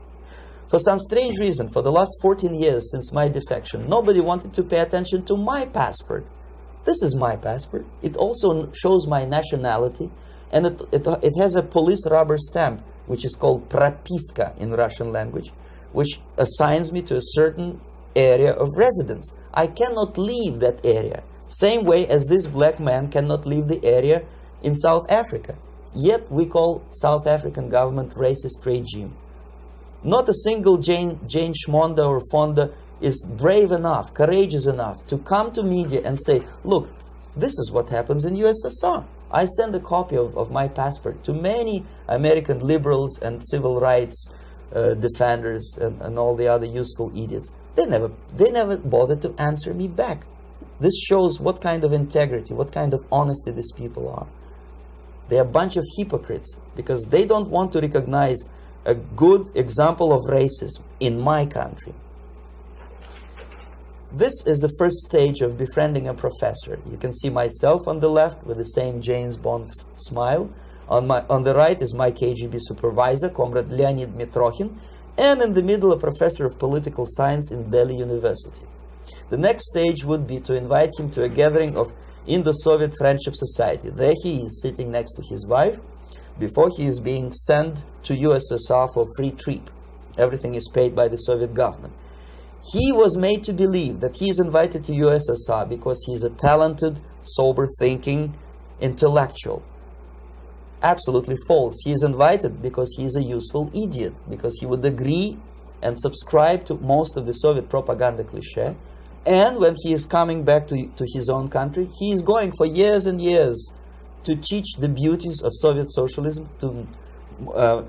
For some strange reason, for the last 14 years since my defection, nobody wanted to pay attention to my passport. This is my passport. It also shows my nationality, and it has a police rubber stamp, which is called propiska in Russian language, which assigns me to a certain area of residence. I cannot leave that area, same way as this black man cannot leave the area in South Africa. Yet we call South African government racist regime. Not a single Jane Schmonda or Fonda is brave enough, courageous enough to come to media and say, look, this is what happens in USSR. I send a copy of my passport to many American liberals and civil rights defenders and all the other useful idiots. They never bothered to answer me back. This shows what kind of integrity, what kind of honesty these people are. They're a bunch of hypocrites because they don't want to recognize a good example of racism in my country. This is the first stage of befriending a professor. You can see myself on the left with the same James Bond smile. On the right is my KGB supervisor, Comrade Leonid Mitrokhin, and in the middle a professor of political science in Delhi University. The next stage would be to invite him to a gathering of Indo-Soviet Friendship Society. There he is sitting next to his wife before he is being sent to USSR for free trip. Everything is paid by the Soviet government. He was made to believe that he is invited to USSR because he is a talented, sober-thinking intellectual. Absolutely false. He is invited because he is a useful idiot, because he would agree and subscribe to most of the Soviet propaganda cliché. And when he is coming back to his own country, he is going for years and years to teach the beauties of Soviet socialism to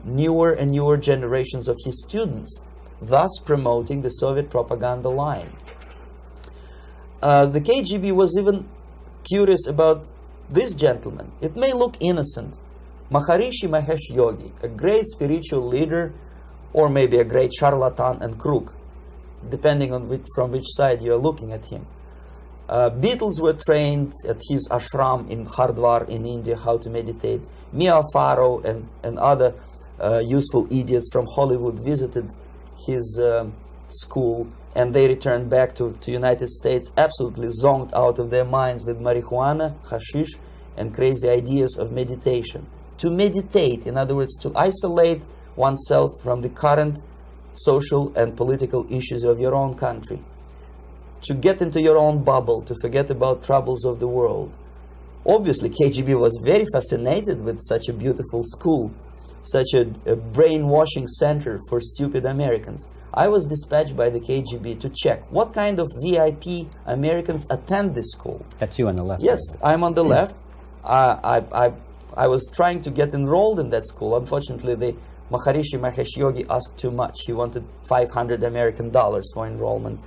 newer and newer generations of his students, thus promoting the Soviet propaganda line. The KGB was even curious about this gentleman. It may look innocent. Maharishi Mahesh Yogi, a great spiritual leader, or maybe a great charlatan and crook, depending on from which side you are looking at him. Beatles were trained at his ashram in Hardwar in India how to meditate. Mia Farrow and other useful idiots from Hollywood visited his school, and they returned back to United States absolutely zonked out of their minds with marijuana, hashish, and crazy ideas of meditation. To meditate, in other words, to isolate oneself from the current social and political issues of your own country. To get into your own bubble, to forget about troubles of the world. Obviously, KGB was very fascinated with such a beautiful school, such a brainwashing center for stupid Americans. I was dispatched by the KGB to check what kind of VIP Americans attend this school. That's you on the left. Yes, I'm on the left. I was trying to get enrolled in that school. Unfortunately, the Maharishi Mahesh Yogi asked too much. He wanted $500 American for enrollment.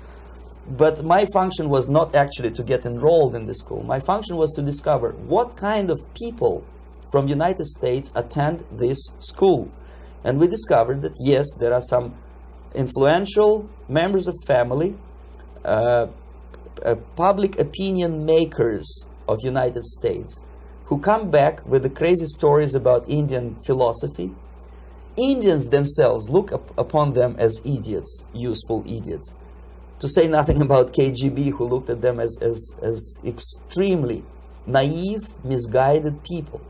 But my function was not actually to get enrolled in the school. My function was to discover what kind of people from United States attend this school. And we discovered that yes, there are some influential members of family, public opinion makers of United States, who come back with the crazy stories about Indian philosophy. Indians themselves look upon them as idiots, useful idiots. To say nothing about KGB, who looked at them as extremely naive, misguided people.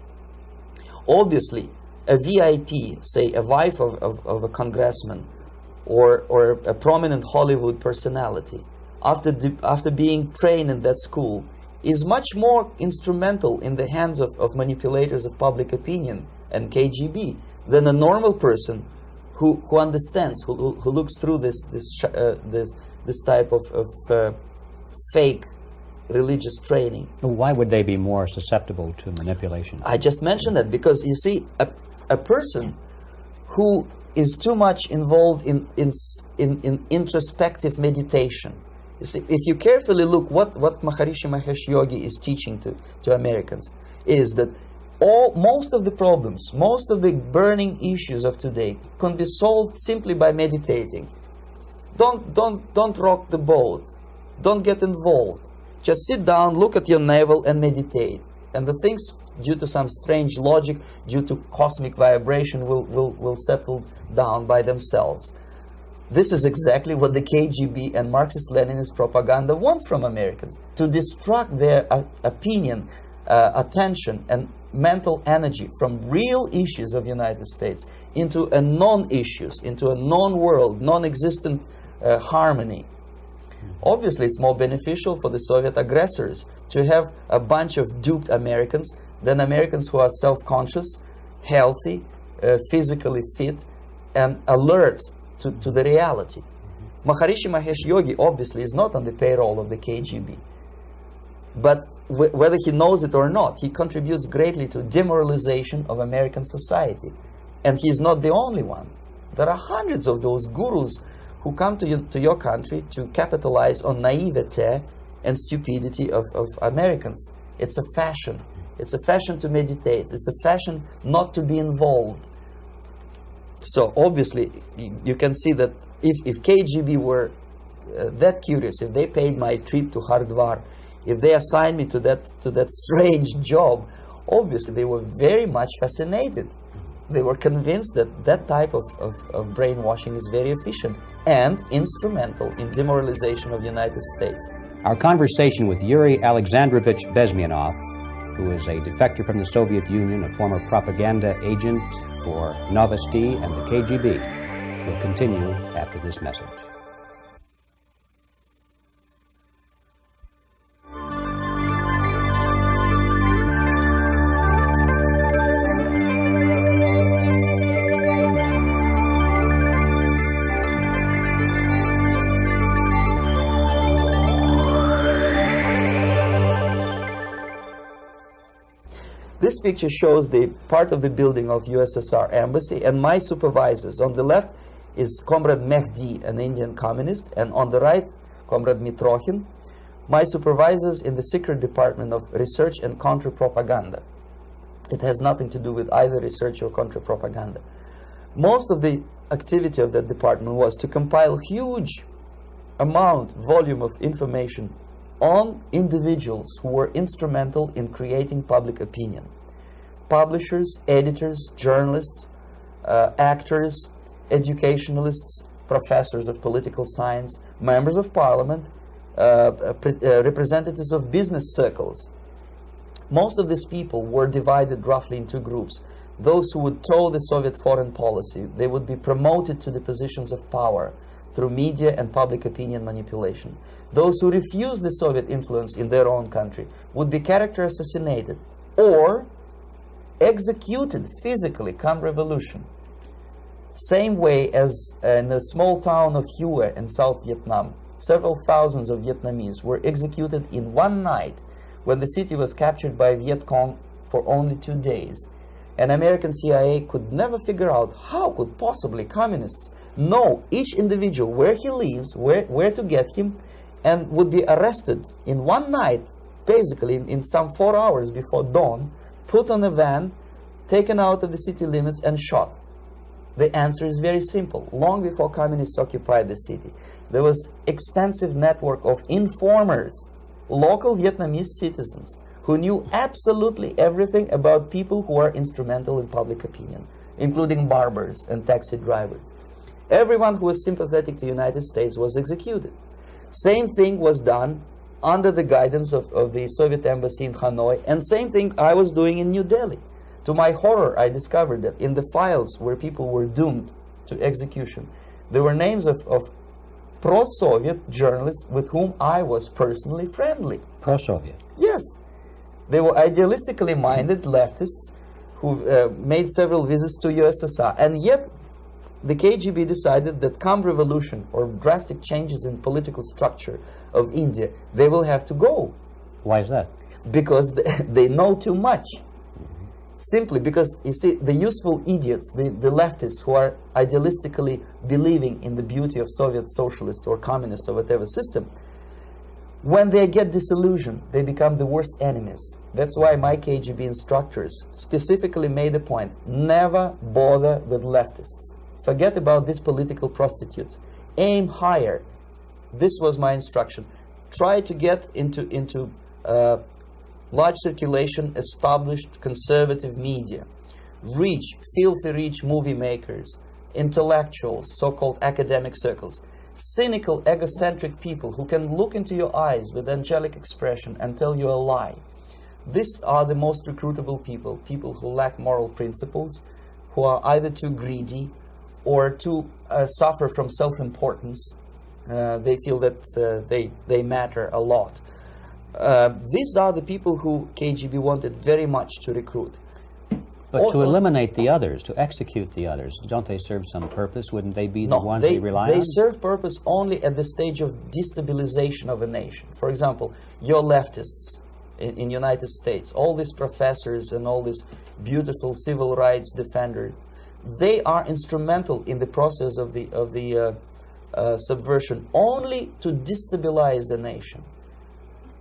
Obviously, a VIP, say a wife of a congressman or a prominent Hollywood personality, after being trained in that school, is much more instrumental in the hands of manipulators of public opinion and KGB than a normal person who understands, who looks through this type of fake religious training. Why would they be more susceptible to manipulation? I just mentioned that because you see, a person who is too much involved in introspective meditation. You see, if you carefully look what Maharishi Mahesh Yogi is teaching to Americans, is that most of the problems, most of the burning issues of today can be solved simply by meditating. Don't rock the boat. Don't get involved. Just sit down, look at your navel and meditate. And the things, due to some strange logic, due to cosmic vibration, will settle down by themselves. This is exactly what the KGB and Marxist-Leninist propaganda wants from Americans, to distract their opinion, attention, and mental energy from real issues of the United States into a non-issues, into a non-world, non-existent harmony. Obviously, it's more beneficial for the Soviet aggressors to have a bunch of duped Americans than Americans who are self-conscious, healthy, physically fit, and alert to the reality. Maharishi Mahesh Yogi obviously is not on the payroll of the KGB. But whether he knows it or not, he contributes greatly to demoralization of American society. And he's not the only one. There are hundreds of those gurus who come to your country to capitalize on naivete and stupidity of Americans. It's a fashion. It's a fashion to meditate. It's a fashion not to be involved. So obviously, you can see that if KGB were that curious, if they paid my trip to Hardwar, if they assigned me to that strange job, obviously they were very much fascinated. They were convinced that that type of brainwashing is very efficient and instrumental in demoralization of the United States. Our conversation with Yuri Alexandrovich Bezmenov, who is a defector from the Soviet Union, a former propaganda agent for Novosti and the KGB, will continue after this message. This picture shows the part of the building of USSR embassy, and my supervisors. On the left is Comrade Mehdi, an Indian communist, and on the right, Comrade Mitrokhin, my supervisors in the secret department of research and counter-propaganda. It has nothing to do with either research or counter-propaganda. Most of the activity of that department was to compile huge volume of information on individuals who were instrumental in creating public opinion. Publishers, editors, journalists, actors, educationalists, professors of political science, members of parliament, representatives of business circles. Most of these people were divided roughly in two groups. Those who would toe the Soviet foreign policy, they would be promoted to the positions of power through media and public opinion manipulation. Those who refused the Soviet influence in their own country would be character assassinated or executed physically come revolution. Same way as in the small town of Hue in South Vietnam, several thousands of Vietnamese were executed in one night when the city was captured by Viet Cong for only 2 days. And American CIA could never figure out how could possibly communists know each individual, where he lives, where to get him, and would be arrested in one night, basically in some 4 hours before dawn, put on a van, taken out of the city limits and shot. The answer is very simple. Long before communists occupied the city, there was extensive network of informers, local Vietnamese citizens, who knew absolutely everything about people who are instrumental in public opinion, including barbers and taxi drivers. Everyone who was sympathetic to the United States was executed. Same thing was done under the guidance of the Soviet embassy in Hanoi, and same thing I was doing in New Delhi. To my horror, I discovered that in the files where people were doomed to execution, there were names of pro-Soviet journalists with whom I was personally friendly. Pro-Soviet? Yes. They were idealistically minded leftists who made several visits to USSR, and yet the KGB decided that come revolution or drastic changes in political structure of India, they will have to go. Why is that? Because they know too much. Simply because, you see, the useful idiots, the leftists who are idealistically believing in the beauty of Soviet socialist or communist or whatever system, when they get disillusioned, they become the worst enemies. That's why my KGB instructors specifically made a point, never bother with leftists. Forget about these political prostitutes. Aim higher. This was my instruction. Try to get into large circulation, established conservative media. Filthy rich movie makers, intellectuals, so-called academic circles. Cynical, egocentric people who can look into your eyes with angelic expression and tell you a lie. These are the most recruitable people, people who lack moral principles, who are either too greedy or too suffer from self-importance. They feel that they matter a lot. These are the people who KGB wanted very much to recruit. But to eliminate the others, to execute the others, don't they serve some purpose? Wouldn't they be the ones they rely on? They serve purpose only at the stage of destabilization of a nation. For example, your leftists in United States, all these professors and all these beautiful civil rights defenders, they are instrumental in the process of the subversion only to destabilize the nation.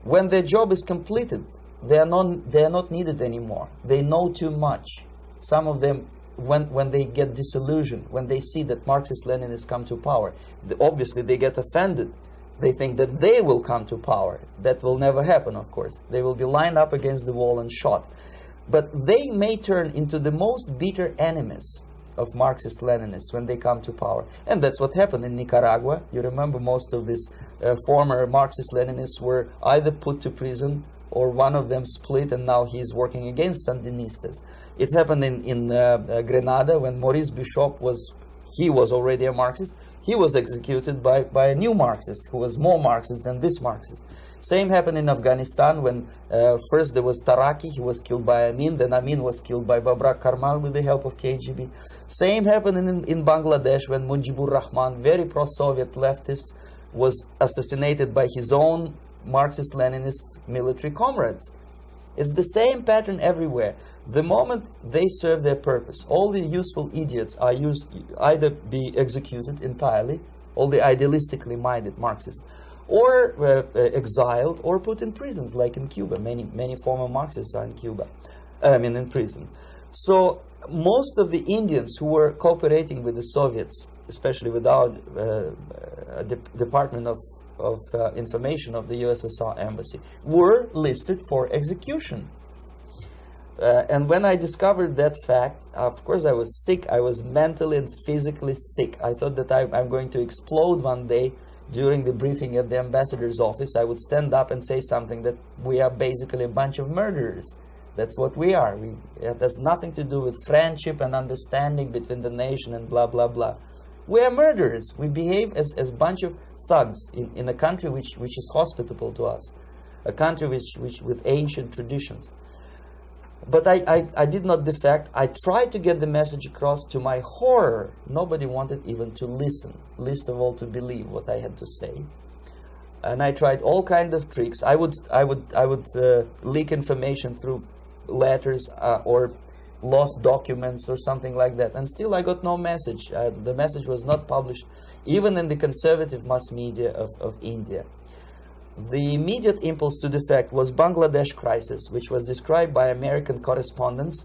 When their job is completed, they are not needed anymore. They know too much. Some of them, when they get disillusioned, when they see that Marxist-Leninists come to power, obviously they get offended. They think that they will come to power. That will never happen, of course. They will be lined up against the wall and shot. But they may turn into the most bitter enemies of Marxist-Leninists when they come to power. And that's what happened in Nicaragua. You remember most of these former Marxist-Leninists were either put to prison or one of them split, and now he's working against Sandinistas. It happened in Grenada when Maurice Bishop was already a Marxist. He was executed by a new Marxist who was more Marxist than this Marxist. Same happened in Afghanistan when first there was Taraki, he was killed by Amin, then Amin was killed by Babrak Karmal with the help of KGB. Same happened in Bangladesh when Mujibur Rahman, very pro-Soviet leftist, was assassinated by his own Marxist-Leninist military comrades. It's the same pattern everywhere. The moment they serve their purpose, all the useful idiots are either be executed entirely, all the idealistically minded Marxists, or exiled or put in prisons, like in Cuba. Many former Marxists are in Cuba, in prison. So most of the Indians who were cooperating with the Soviets, especially with our Department of Information of the USSR Embassy, were listed for execution. And when I discovered that fact, of course I was sick. I was mentally and physically sick. I thought that I'm going to explode one day during the briefing at the ambassador's office. I would stand up and say something that we are basically a bunch of murderers. That's what we are. It has nothing to do with friendship and understanding between the nation and blah, blah, blah. We are murderers. We behave as a bunch of thugs in a country which is hospitable to us, a country which with ancient traditions. But I did not defect. I tried to get the message across. To my horror, nobody wanted even to listen, least of all to believe what I had to say. And I tried all kinds of tricks. I would leak information through letters or lost documents or something like that, and still I got no message. The message was not published even in the conservative mass media of India. The immediate impulse to defect was Bangladesh crisis, which was described by American correspondents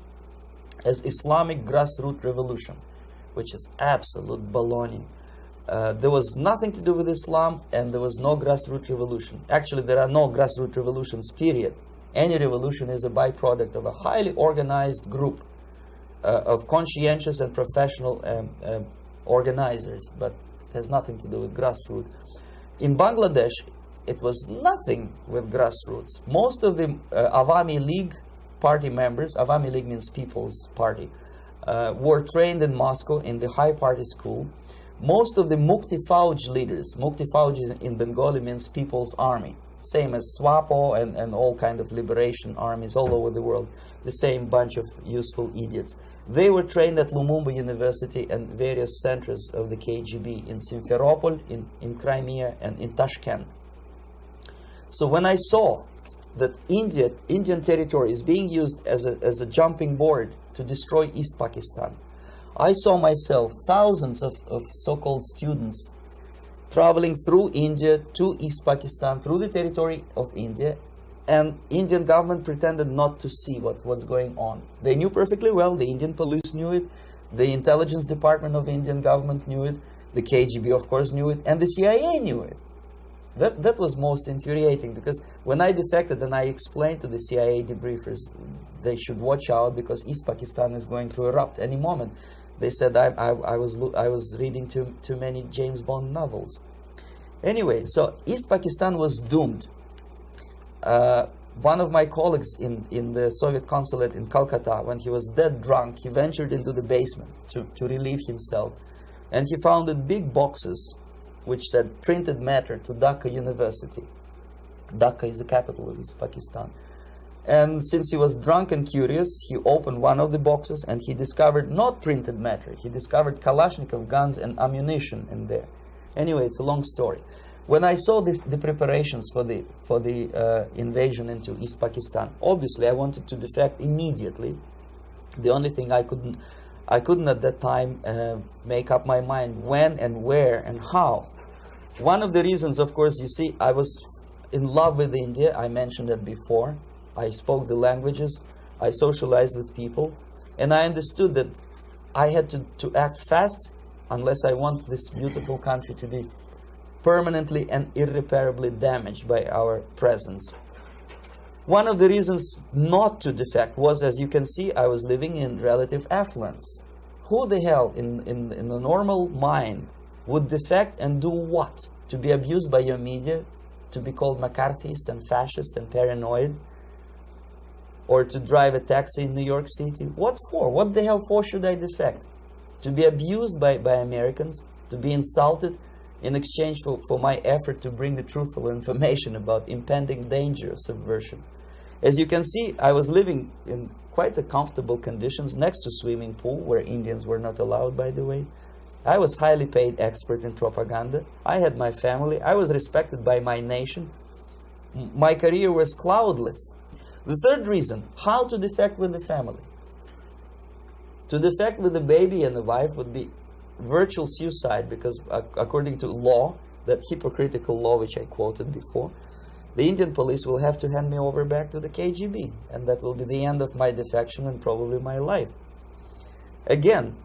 as Islamic grassroots revolution, which is absolute baloney. There was nothing to do with Islam, and there was no grassroots revolution. Actually, there are no grassroots revolutions, period. Any revolution is a byproduct of a highly organized group of conscientious and professional organizers, but it has nothing to do with grassroots. In Bangladesh, it was nothing with grassroots. Most of the Awami League party members, Awami League means People's Party, were trained in Moscow in the High Party School. Most of the Mukti Fauj leaders, Mukti Fauj in Bengali means People's Army, same as SWAPO and all kind of liberation armies all over the world, the same bunch of useful idiots. They were trained at Lumumba University and various centers of the KGB in Simferopol, in Crimea, and in Tashkent. So when I saw that Indian territory is being used as a jumping board to destroy East Pakistan, I saw myself thousands of so-called students traveling through India to East Pakistan, through the territory of India, and Indian government pretended not to see what's going on. They knew perfectly well, the Indian police knew it, the intelligence department of the Indian government knew it, the KGB of course knew it, and the CIA knew it. That was most infuriating, because when I defected and I explained to the CIA debriefers they should watch out because East Pakistan is going to erupt any moment, they said I was reading too many James Bond novels. Anyway, so East Pakistan was doomed. One of my colleagues in the Soviet consulate in Calcutta, when he was dead drunk, he ventured into the basement to relieve himself, and he found big boxes which said printed matter to Dhaka University. Dhaka is the capital of East Pakistan. And since he was drunk and curious, he opened one of the boxes and he discovered not printed matter. He discovered Kalashnikov guns and ammunition in there. Anyway, it's a long story. When I saw the preparations for the invasion into East Pakistan, obviously I wanted to defect immediately. The only thing I couldn't at that time make up my mind when and where and how. One of the reasons, of course, you see, I was in love with India. I mentioned that before. I spoke the languages. I socialized with people. And I understood that I had to act fast unless I want this beautiful country to be permanently and irreparably damaged by our presence. One of the reasons not to defect was, as you can see, I was living in relative affluence. Who the hell in a normal mind would defect and do what? To be abused by your media? To be called McCarthyist and fascist and paranoid? Or to drive a taxi in New York City? What for? What the hell for should I defect? To be abused by Americans? To be insulted in exchange for my effort to bring the truthful information about impending danger of subversion? As you can see, I was living in quite a comfortable conditions next to swimming pool, where Indians were not allowed, by the way. I was highly paid expert in propaganda. I had my family. I was respected by my nation. My career was cloudless. The third reason, how to defect with the family. To defect with the baby and the wife would be virtual suicide, because according to law, that hypocritical law which I quoted before, the Indian police will have to hand me over back to the KGB, and that will be the end of my defection and probably my life. Again,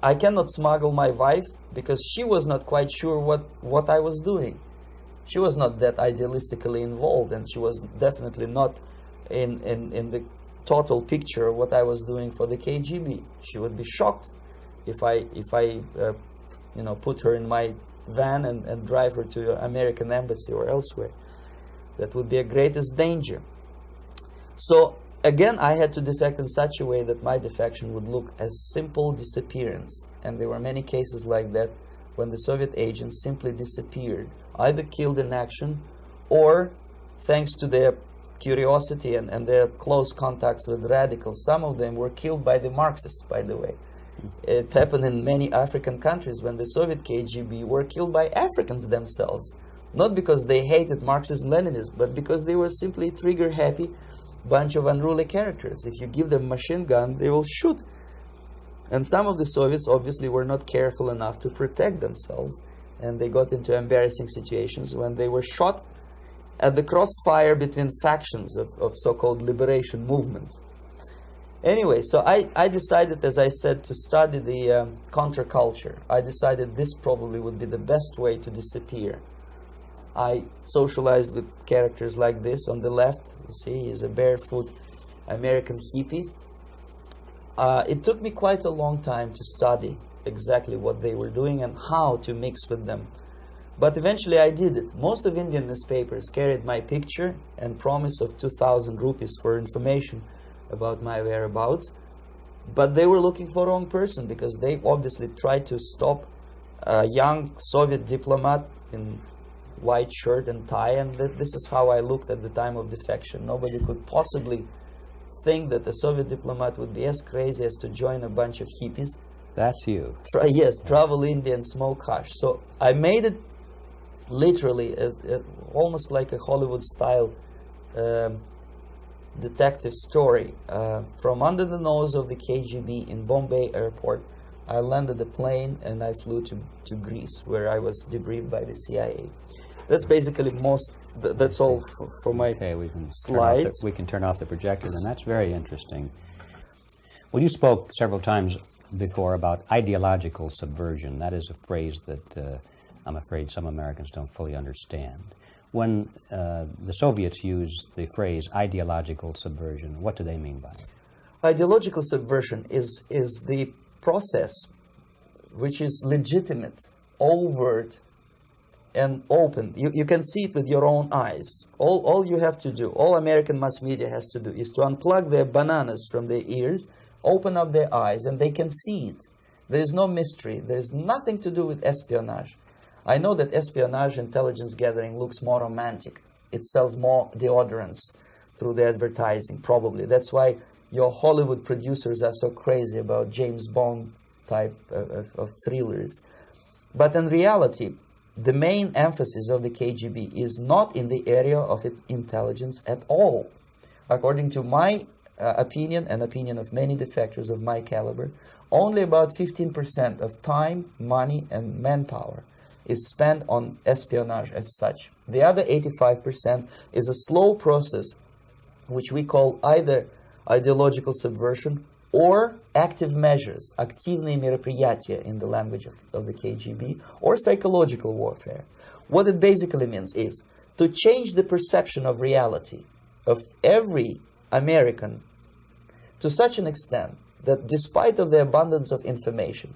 I cannot smuggle my wife because she was not quite sure what I was doing. She was not that idealistically involved, and she was definitely not in the total picture of what I was doing for the KGB. She would be shocked if I you know, put her in my van and drive her to the American embassy or elsewhere. That would be a greatest danger. So again, I had to defect in such a way that my defection would look as simple disappearance. And there were many cases like that when the Soviet agents simply disappeared, either killed in action or, thanks to their curiosity and their close contacts with radicals, some of them were killed by the Marxists, by the way. It happened in many African countries when the Soviet KGB were killed by Africans themselves. Not because they hated Marxism-Leninism, but because they were simply trigger-happy bunch of unruly characters. If you give them a machine gun, they will shoot. And some of the Soviets obviously were not careful enough to protect themselves, and they got into embarrassing situations when they were shot at the crossfire between factions of so-called liberation movements. Anyway, so I decided, as I said, to study the counterculture. I decided this probably would be the best way to disappear. I socialized with characters like this. On the left, you see, he's a barefoot American hippie. It took me quite a long time to study exactly what they were doing and how to mix with them. But eventually I did it. Most of Indian newspapers carried my picture and promise of 2,000 rupees for information about my whereabouts. But they were looking for the wrong person, because they obviously tried to stop a young Soviet diplomat in white shirt and tie, and this is how I looked at the time of defection. Nobody could possibly think that a Soviet diplomat would be as crazy as to join a bunch of hippies. That's you. Yes, travel India and smoke hash. So I made it literally almost like a Hollywood-style detective story. From under the nose of the KGB in Bombay airport, I landed a plane and I flew to Greece, where I was debriefed by the CIA. That's basically that's all for my slides. We can turn off the projector, and that's very interesting. Well, you spoke several times before about ideological subversion. That is a phrase that I'm afraid some Americans don't fully understand. When the Soviets use the phrase ideological subversion, what do they mean by it? Ideological subversion is the process which is legitimate, overt, and open. You can see it with your own eyes. All you have to do, all American mass media has to do, is to unplug their bananas from their ears, open up their eyes, and they can see it. There is no mystery. There is nothing to do with espionage. I know that espionage intelligence gathering looks more romantic. It sells more deodorants through the advertising, probably. That's why your Hollywood producers are so crazy about James Bond type of thrillers. But in reality, the main emphasis of the KGB is not in the area of intelligence at all. According to my opinion and opinion of many defectors of my caliber, only about 15% of time, money, and manpower is spent on espionage as such. The other 85% is a slow process which we call either ideological subversion or active measures, активные мероприятия in the language of the KGB, or psychological warfare. What it basically means is to change the perception of reality of every American to such an extent that despite of the abundance of information,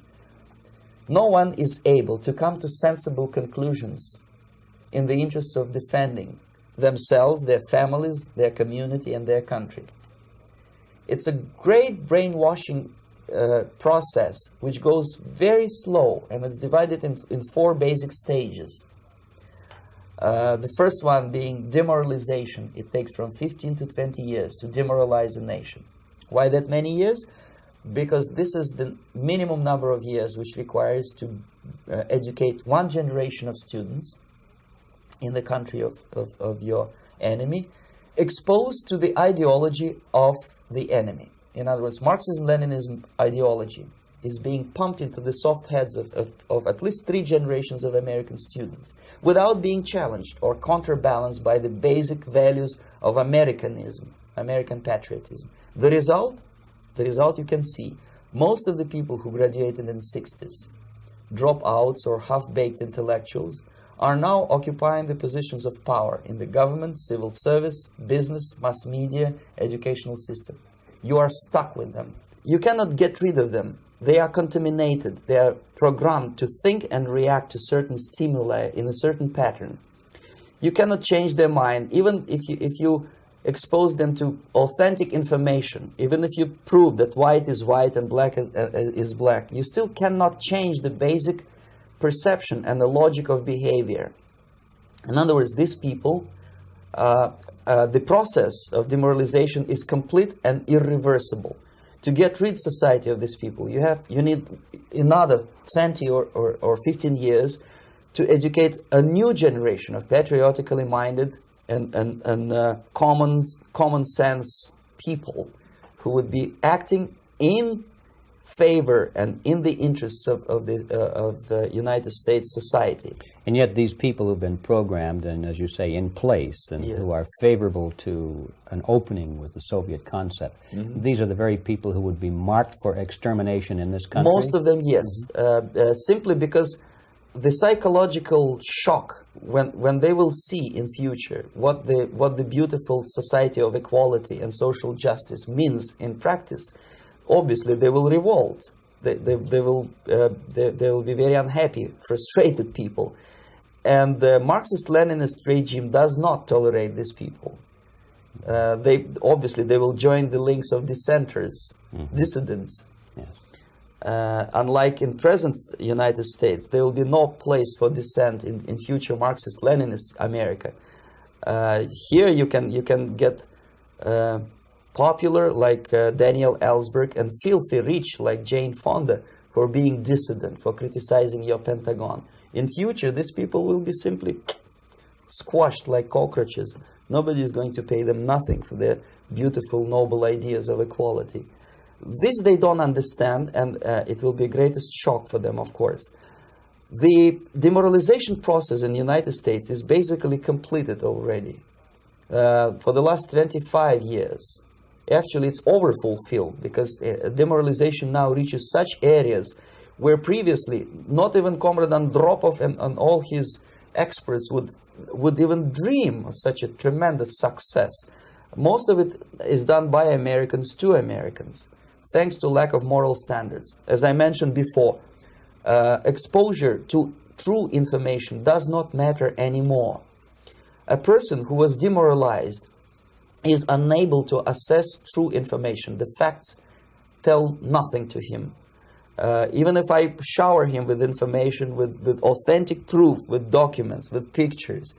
no one is able to come to sensible conclusions in the interests of defending themselves, their families, their community, and their country. It's a great brainwashing process which goes very slow, and it's divided in 4 basic stages. The first one being demoralization. It takes from 15 to 20 years to demoralize a nation. Why that many years? Because this is the minimum number of years which requires to educate one generation of students in the country of your enemy, exposed to the ideology of the enemy. In other words, Marxism-Leninism ideology is being pumped into the soft heads of at least 3 generations of American students without being challenged or counterbalanced by the basic values of Americanism, American patriotism. The result you can see. Most of the people who graduated in the 60s, dropouts or half-baked intellectuals, are now occupying the positions of power in the government, civil service, business, mass media, educational system. You are stuck with them. You cannot get rid of them. They are contaminated. They are programmed to think and react to certain stimuli in a certain pattern. You cannot change their mind, even if you expose them to authentic information, even if you prove that white is white and black is black. You still cannot change the basic perception and the logic of behavior. In other words, these people, the process of demoralization is complete and irreversible. To get rid of society of these people, you need another 20 or 15 years to educate a new generation of patriotically minded and common sense people who would be acting in favor and in the interests of the United States society. And yet these people who've been programmed and, as you say, in place and Yes. who are favorable to an opening with the Soviet concept, these are the very people who would be marked for extermination in this country? Most of them, yes. Simply because the psychological shock when they will see in future what the beautiful society of equality and social justice means in practice, obviously they will revolt. They will be very unhappy, frustrated people. And the Marxist-Leninist regime does not tolerate these people. They will join the links of dissenters, dissidents. Yes. Unlike in present United States, there will be no place for dissent in future Marxist-Leninist America. Here you can get popular like Daniel Ellsberg and filthy rich like Jane Fonda for being dissident, for criticizing your Pentagon. In future, these people will be simply squashed like cockroaches. Nobody is going to pay them nothing for their beautiful, noble ideas of equality. This they don't understand, and it will be a greatest shock for them, of course. The demoralization process in the United States is basically completed already. For the last 25 years. Actually, it's overfulfilled because demoralization now reaches such areas where previously not even Comrade Andropov and all his experts would even dream of such a tremendous success. Most of it is done by Americans to Americans, thanks to lack of moral standards. As I mentioned before, exposure to true information does not matter anymore. A person who was demoralized is unable to assess true information. The facts tell nothing to him. Even if I shower him with information, with authentic proof, with documents, with pictures,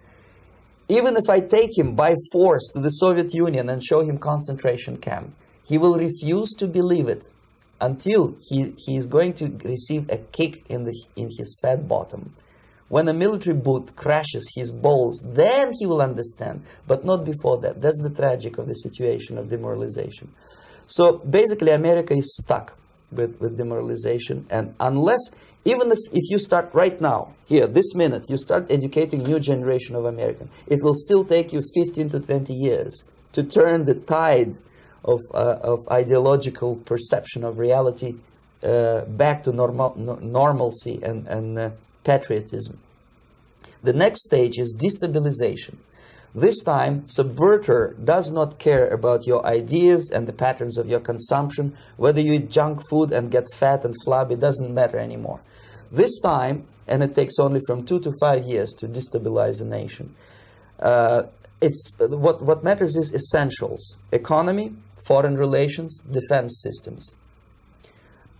even if I take him by force to the Soviet Union and show him concentration camp, he will refuse to believe it until he is going to receive a kick in his fat bottom. When a military boot crashes his balls, then he will understand, but not before that. That's the tragic of the situation of demoralization. So basically, America is stuck with demoralization, and unless, even if you start right now, here, this minute, you start educating new generation of Americans, it will still take you 15 to 20 years to turn the tide of ideological perception of reality back to normalcy and patriotism. The next stage is destabilization. This time, subverter does not care about your ideas and the patterns of your consumption. Whether you eat junk food and get fat and flabby, doesn't matter anymore. This time, and it takes only from 2 to 5 years to destabilize a nation, what matters is essentials: economy, foreign relations, defense systems.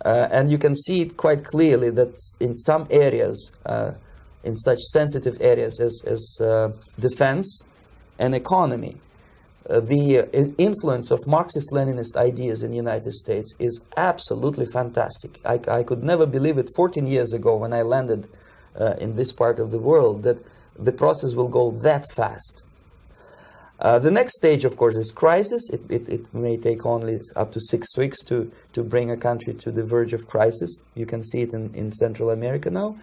And you can see it quite clearly that in some areas, in such sensitive areas as defense and economy, the influence of Marxist-Leninist ideas in the United States is absolutely fantastic. I could never believe it 14 years ago when I landed in this part of the world that the process will go that fast. The next stage, of course, is crisis. It may take only up to 6 weeks to bring a country to the verge of crisis. You can see it in Central America now.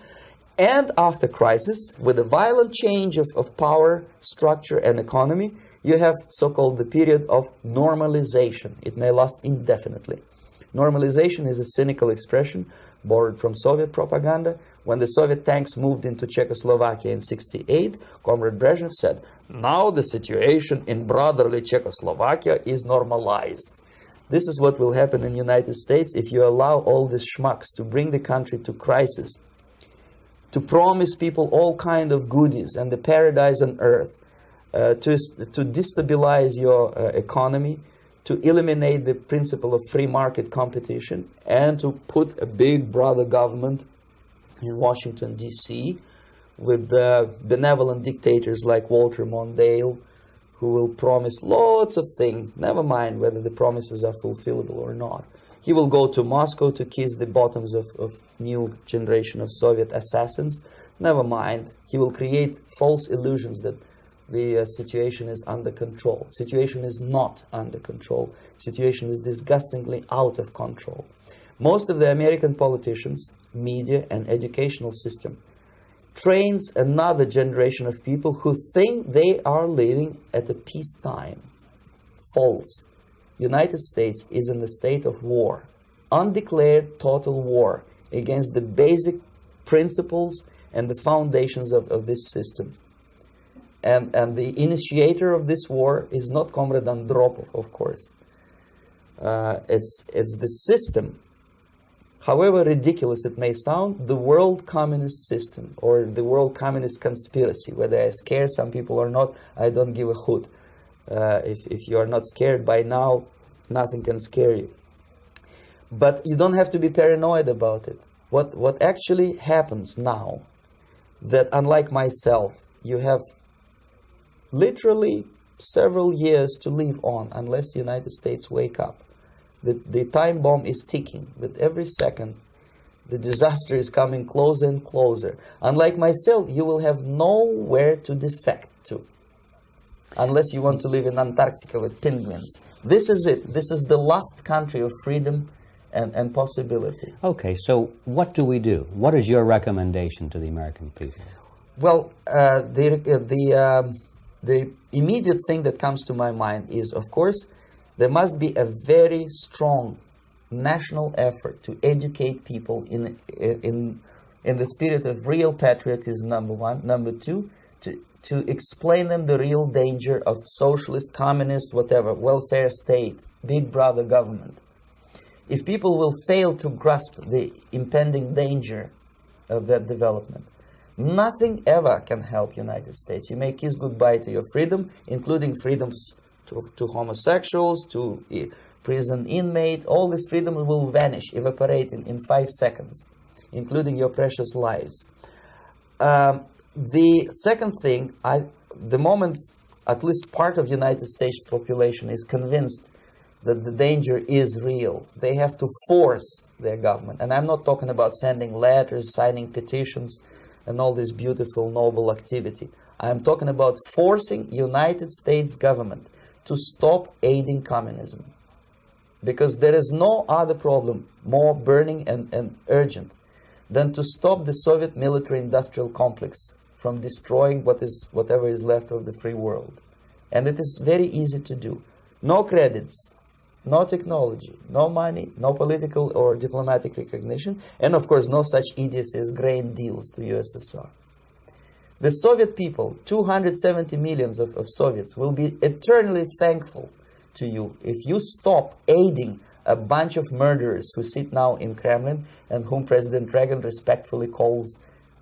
And after crisis, with a violent change of power, structure, and economy, you have so-called the period of normalization. It may last indefinitely. Normalization is a cynical expression borrowed from Soviet propaganda. When the Soviet tanks moved into Czechoslovakia in '68, Comrade Brezhnev said, "Now the situation in brotherly Czechoslovakia is normalized." This is what will happen in the United States if you allow all these schmucks to bring the country to crisis, to promise people all kind of goodies and the paradise on earth, to destabilize your economy, to eliminate the principle of free market competition, and to put a big brother government in Washington, D.C., with benevolent dictators like Walter Mondale, who will promise lots of things, never mind whether the promises are fulfillable or not. He will go to Moscow to kiss the bottoms of new generation of Soviet assassins, never mind. He will create false illusions that the situation is under control. Situation is not under control. Situation is disgustingly out of control. Most of the American politicians, media, and educational system trains another generation of people who think they are living at a peacetime. False. United States is in the state of war, undeclared total war against the basic principles and the foundations of this system. And the initiator of this war is not Comrade Andropov, of course. It's the system. However ridiculous it may sound, the world communist system or the world communist conspiracy, whether I scare some people or not, I don't give a hoot. If you are not scared by now, nothing can scare you. But you don't have to be paranoid about it. What actually happens now, that unlike myself, you have literally several years to live on unless the United States wake up. The time bomb is ticking. With every second, the disaster is coming closer and closer. Unlike myself, you will have nowhere to defect to, unless you want to live in Antarctica with penguins. This is it. This is the last country of freedom and possibility. Okay, so what do we do? What is your recommendation to the American people? Well, the immediate thing that comes to my mind is, of course, there must be a very strong national effort to educate people in the spirit of real patriotism, number one. Number two, to explain them the real danger of socialist, communist, whatever, welfare state, big brother government. If people will fail to grasp the impending danger of that development, nothing ever can help United States. You may kiss goodbye to your freedom, including freedoms to homosexuals, to prison inmate. All these freedoms will vanish, evaporate in 5 seconds, including your precious lives. The second thing, the moment at least part of United States population is convinced that the danger is real, they have to force their government. And I'm not talking about sending letters, signing petitions, and all this beautiful, noble activity. I'm talking about forcing United States government to stop aiding communism. Because there is no other problem more burning and urgent than to stop the Soviet military-industrial complex from destroying whatever is left of the free world. And it is very easy to do. No credits, no technology, no money, no political or diplomatic recognition, and of course no such idiocy as grain deals to USSR. The Soviet people, 270 millions of Soviets, will be eternally thankful to you if you stop aiding a bunch of murderers who sit now in Kremlin and whom President Reagan respectfully calls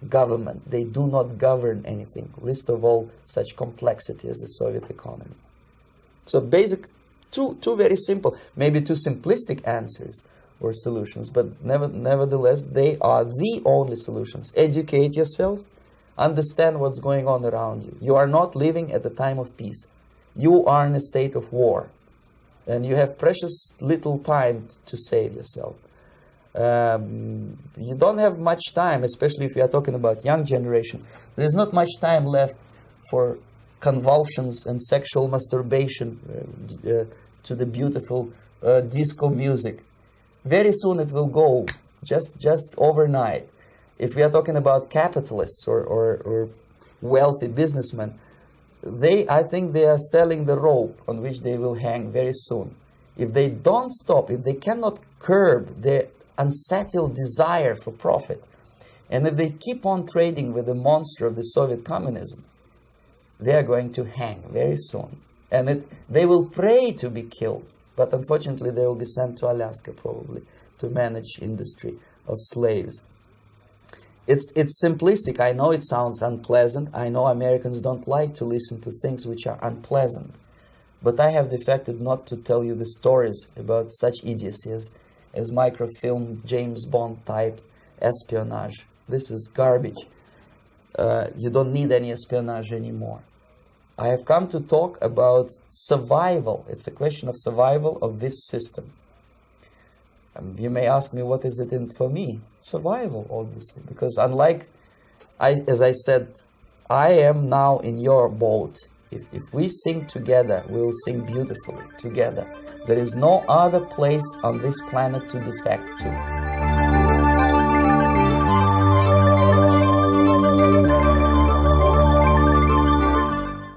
government. They do not govern anything, least of all such complexity as the Soviet economy. So basic, two very simple, maybe too simplistic answers or solutions, but nevertheless, they are the only solutions. Educate yourself, understand what's going on around you. You are not living at the time of peace. You are in a state of war, and you have precious little time to save yourself. You don't have much time, especially if you are talking about young generation. There's not much time left for convulsions and sexual masturbation to the beautiful disco music. Very soon it will go, just overnight. If we are talking about capitalists or wealthy businessmen, I think they are selling the rope on which they will hang very soon. If they don't stop, if they cannot curb their unsettled desire for profit, and if they keep on trading with the monster of the Soviet communism, they are going to hang very soon. And they will pray to be killed, but unfortunately they will be sent to Alaska probably to manage industry of slaves. It's simplistic. I know it sounds unpleasant. I know Americans don't like to listen to things which are unpleasant. But I have defected not to tell you the stories about such idiocy as microfilm, James Bond type espionage. This is garbage. You don't need any espionage anymore. I have come to talk about survival. It's a question of survival of this system. You may ask me, what is it in for me? Survival, obviously, because unlike, as I said, I am now in your boat. If we sing together, we'll sing beautifully together. There is no other place on this planet to defect to.